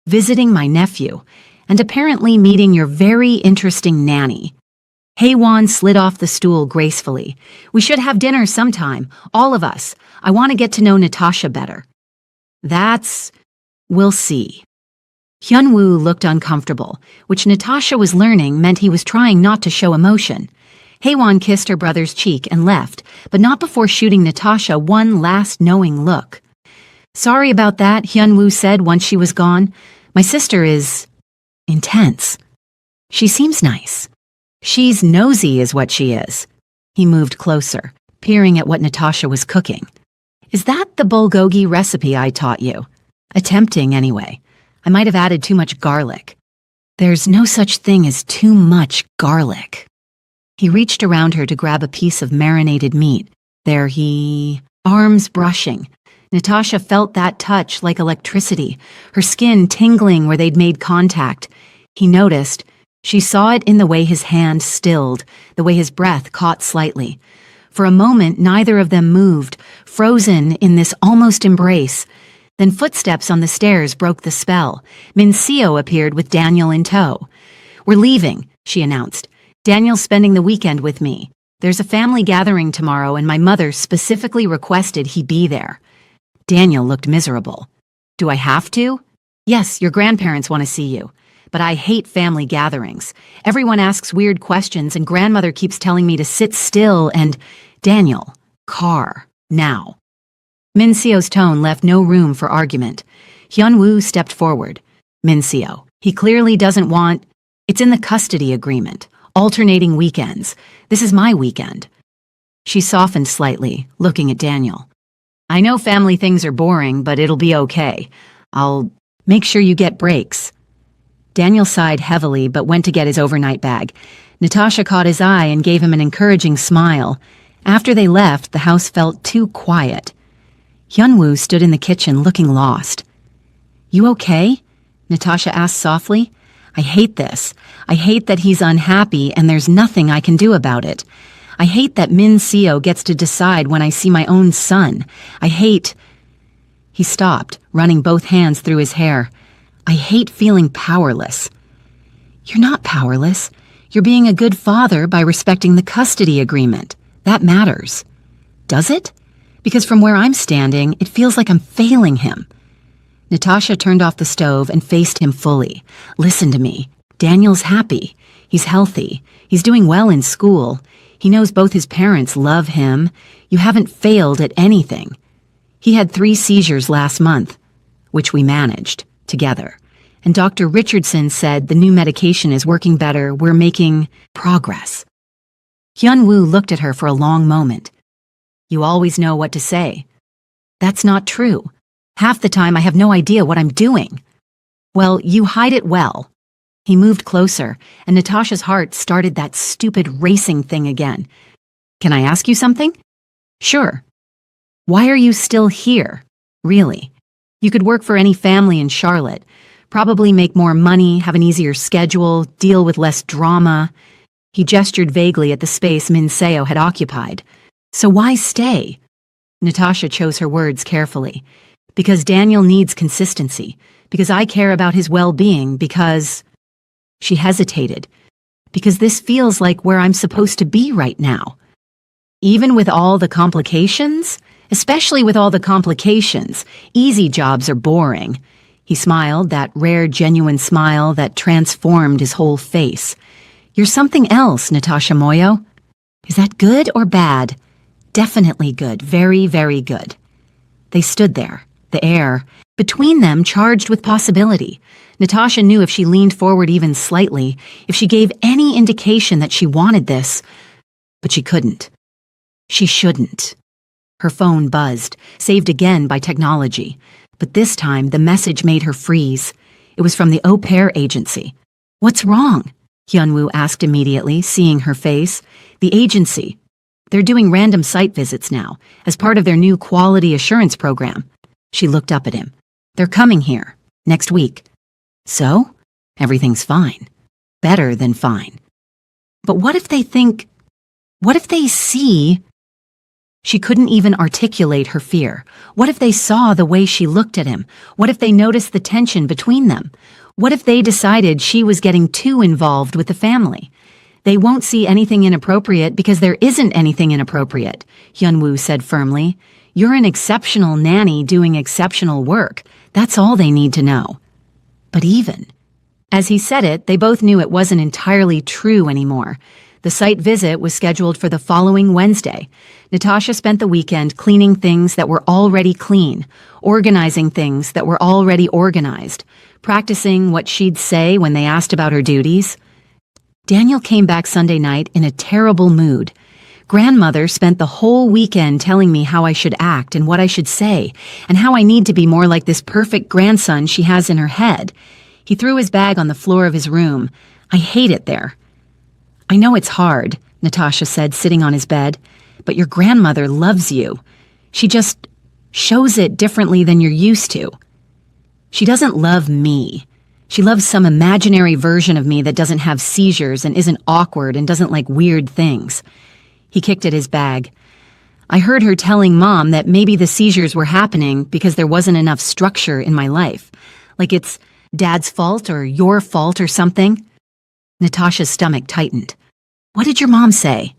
Visiting my nephew, and apparently meeting your very interesting nanny. Haewon slid off the stool gracefully. We should have dinner sometime, all of us. I want to get to know Natasha better. We'll see. Hyun-woo looked uncomfortable, which Natasha was learning meant he was trying not to show emotion. Haewon kissed her brother's cheek and left, but not before shooting Natasha one last knowing look. Sorry about that, Hyun-woo said once she was gone. My sister is... intense. She seems nice. She's nosy is what she is. He moved closer, peering at what Natasha was cooking. Is that the bulgogi recipe I taught you? Attempting, anyway. I might have added too much garlic. There's no such thing as too much garlic. He reached around her to grab a piece of marinated meat. Arms brushing. Natasha felt that touch like electricity, her skin tingling where they'd made contact. He noticed. She saw it in the way his hand stilled, the way his breath caught slightly. For a moment, neither of them moved, frozen in this almost embrace. Then footsteps on the stairs broke the spell. Minseo appeared with Daniel in tow. We're leaving, she announced. Daniel's spending the weekend with me. There's a family gathering tomorrow, and my mother specifically requested he be there. Daniel looked miserable. Do I have to? Yes, your grandparents want to see you. But I hate family gatherings. Everyone asks weird questions, and grandmother keeps telling me to sit still and... Daniel, car, now. Minseo's tone left no room for argument. Hyun-woo stepped forward. Minseo, he clearly doesn't want... It's in the custody agreement. Alternating weekends. This is my weekend. She softened slightly, looking at Daniel. I know family things are boring, but it'll be okay. I'll make sure you get breaks. Daniel sighed heavily but went to get his overnight bag. Natasha caught his eye and gave him an encouraging smile. After they left, the house felt too quiet. Hyun-woo stood in the kitchen looking lost. You okay? Natasha asked softly. I hate this. I hate that he's unhappy and there's nothing I can do about it. I hate that Min Seo gets to decide when I see my own son. I hate... He stopped, running both hands through his hair. I hate feeling powerless. You're not powerless. You're being a good father by respecting the custody agreement. That matters. Does it? Because from where I'm standing, it feels like I'm failing him. Natasha turned off the stove and faced him fully. Listen to me. Daniel's happy. He's healthy. He's doing well in school. He knows both his parents love him. You haven't failed at anything. He had 3 seizures last month, which we managed, together. And Dr. Richardson said the new medication is working better. We're making progress. Hyun-woo looked at her for a long moment. You always know what to say. That's not true. Half the time I have no idea what I'm doing. Well, you hide it well. He moved closer, and Natasha's heart started that stupid racing thing again. Can I ask you something? Sure. Why are you still here? Really? You could work for any family in Charlotte. Probably make more money, have an easier schedule, deal with less drama. He gestured vaguely at the space Min Seo had occupied. So why stay? Natasha chose her words carefully. Because Daniel needs consistency. Because I care about his well-being. Because... She hesitated. Because this feels like where I'm supposed to be right now. Even with all the complications? Especially with all the complications. Easy jobs are boring. He smiled, that rare, genuine smile that transformed his whole face. You're something else, Natasha Moyo. Is that good or bad? Definitely good. Very, very good. They stood there, the air, between them charged with possibility. Natasha knew if she leaned forward even slightly, if she gave any indication that she wanted this, but she couldn't. She shouldn't. Her phone buzzed, saved again by technology. But this time, the message made her freeze. It was from the au pair agency. What's wrong? Hyun-woo asked immediately, seeing her face. The agency. They're doing random site visits now, as part of their new quality assurance program. She looked up at him. They're coming here, next week. So? Everything's fine. Better than fine. But what if they think... What if they see... She couldn't even articulate her fear. What if they saw the way she looked at him? What if they noticed the tension between them? What if they decided she was getting too involved with the family? They won't see anything inappropriate because there isn't anything inappropriate, Hyun-woo said firmly. You're an exceptional nanny doing exceptional work. That's all they need to know. But even. As he said it, they both knew it wasn't entirely true anymore. The site visit was scheduled for the following Wednesday. Natasha spent the weekend cleaning things that were already clean, organizing things that were already organized, practicing what she'd say when they asked about her duties. Daniel came back Sunday night in a terrible mood. Grandmother spent the whole weekend telling me how I should act and what I should say, and how I need to be more like this perfect grandson she has in her head. He threw his bag on the floor of his room. I hate it there. I know it's hard, Natasha said, sitting on his bed, but your grandmother loves you. She just shows it differently than you're used to. She doesn't love me. She loves some imaginary version of me that doesn't have seizures and isn't awkward and doesn't like weird things. He kicked at his bag. I heard her telling Mom that maybe the seizures were happening because there wasn't enough structure in my life. Like it's Dad's fault or your fault or something. Natasha's stomach tightened. What did your mom say?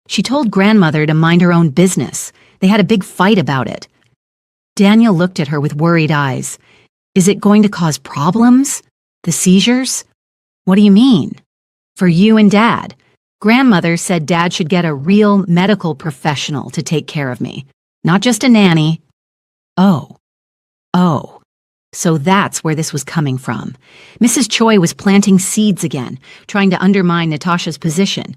She told grandmother to mind her own business. They had a big fight about it. Daniel looked at her with worried eyes. Is it going to cause problems? The seizures? What do you mean? For you and Dad. Grandmother said Dad should get a real medical professional to take care of me. Not just a nanny. Oh. So that's where this was coming from. Mrs. Choi was planting seeds again, trying to undermine Natasha's position.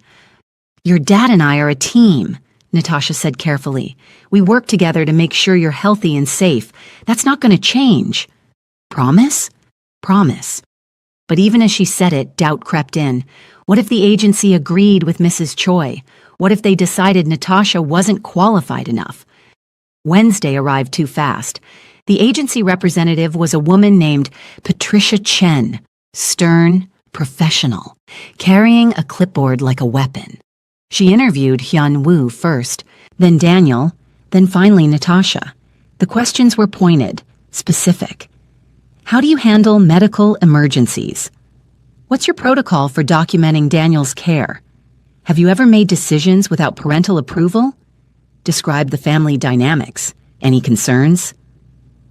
Your dad and I are a team, Natasha said carefully. We work together to make sure you're healthy and safe. That's not going to change. Promise? Promise. But even as she said it, doubt crept in. What if the agency agreed with Mrs. Choi? What if they decided Natasha wasn't qualified enough? Wednesday arrived too fast. The agency representative was a woman named Patricia Chen, stern, professional, carrying a clipboard like a weapon. She interviewed Hyun-woo first, then Daniel, then finally Natasha. The questions were pointed, specific. How do you handle medical emergencies? What's your protocol for documenting Daniel's care? Have you ever made decisions without parental approval? Describe the family dynamics. Any concerns?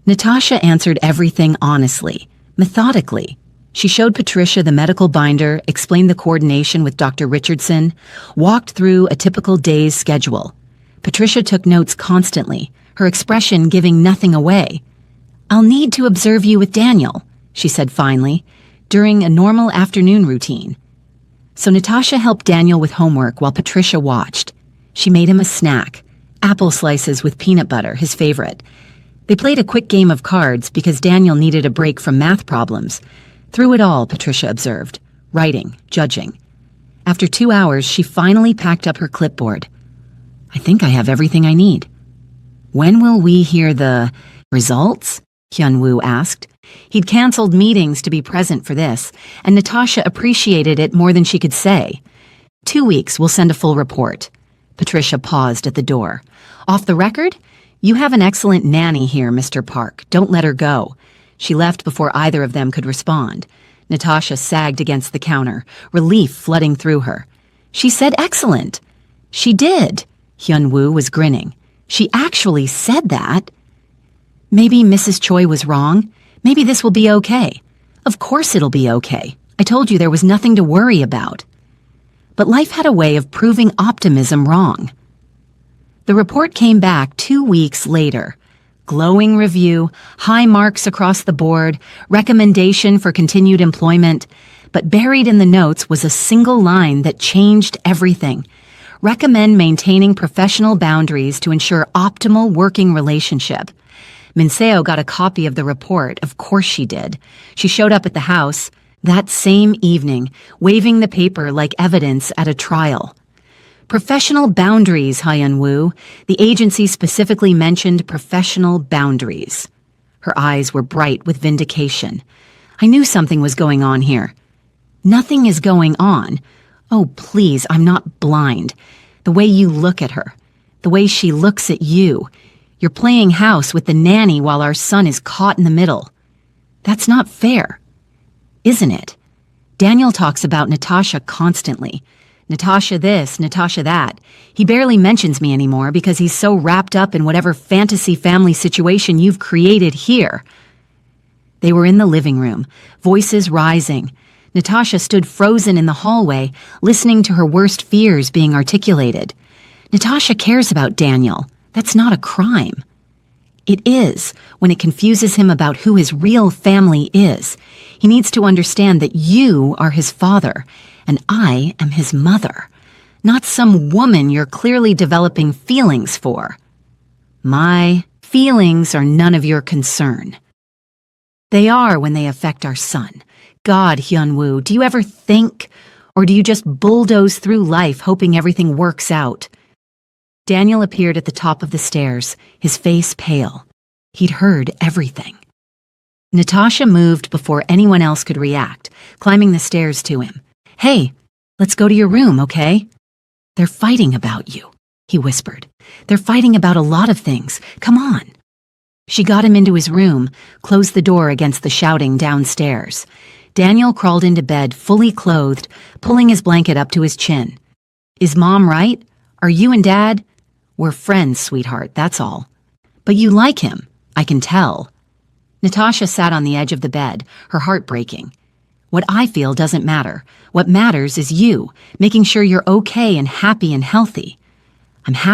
Natasha answered everything honestly, methodically. She showed Patricia the medical binder, explained the coordination with Dr. Richardson, walked through a typical day's schedule. Patricia took notes constantly, her expression giving nothing away. "I'll need to observe you with Daniel," she said finally, during a normal afternoon routine. So Natasha helped Daniel with homework while Patricia watched. She made him a snack, apple slices with peanut butter, his favorite. They played a quick game of cards because Daniel needed a break from math problems. Through it all, Patricia observed, writing, judging. After 2 hours, she finally packed up her clipboard. "I think I have everything I need." "When will we hear the results?" Hyun-woo asked. He'd canceled meetings to be present for this, and Natasha appreciated it more than she could say. 2 weeks, we'll send a full report." Patricia paused at the door. "Off the record? You have an excellent nanny here, Mr. Park. Don't let her go." She left before either of them could respond. Natasha sagged against the counter, relief flooding through her. "She said excellent." "She did." Hyun-woo was grinning. "She actually said that." "Maybe Mrs. Choi was wrong. Maybe this will be okay." "Of course it'll be okay. I told you there was nothing to worry about." But life had a way of proving optimism wrong. The report came back 2 weeks later. Glowing review, high marks across the board, recommendation for continued employment. But buried in the notes was a single line that changed everything. Recommend maintaining professional boundaries to ensure optimal working relationship. Minseo got a copy of the report. Of course she did. She showed up at the house that same evening, waving the paper like evidence at a trial. Professional boundaries, Hyun-woo. The agency specifically mentioned professional boundaries. Her eyes were bright with vindication. "I knew something was going on here." "Nothing is going on." "Oh, please, I'm not blind. The way you look at her. The way she looks at you. You're playing house with the nanny while our son is caught in the middle. That's not fair. Isn't it? Daniel talks about Natasha constantly. Natasha this, Natasha that. He barely mentions me anymore because he's so wrapped up in whatever fantasy family situation you've created here." They were in the living room, voices rising. Natasha stood frozen in the hallway, listening to her worst fears being articulated. Natasha cares about Daniel. That's not a crime. It is when it confuses him about who his real family is. He needs to understand that you are his father, and I am his mother, not some woman you're clearly developing feelings for. My feelings are none of your concern. They are when they affect our son. God, Hyun-woo, do you ever think, or do you just bulldoze through life hoping everything works out? Daniel appeared at the top of the stairs, his face pale. He'd heard everything. Natasha moved before anyone else could react, climbing the stairs to him. "Hey, let's go to your room, okay?" "They're fighting about you," he whispered. "They're fighting about a lot of things. Come on." She got him into his room, closed the door against the shouting downstairs. Daniel crawled into bed, fully clothed, pulling his blanket up to his chin. "Is Mom right? Are you and Dad?" "We're friends, sweetheart, that's all." "But you like him, I can tell." Natasha sat on the edge of the bed, her heart breaking. "What I feel doesn't matter. What matters is you, making sure you're okay and happy and healthy." "I'm happy."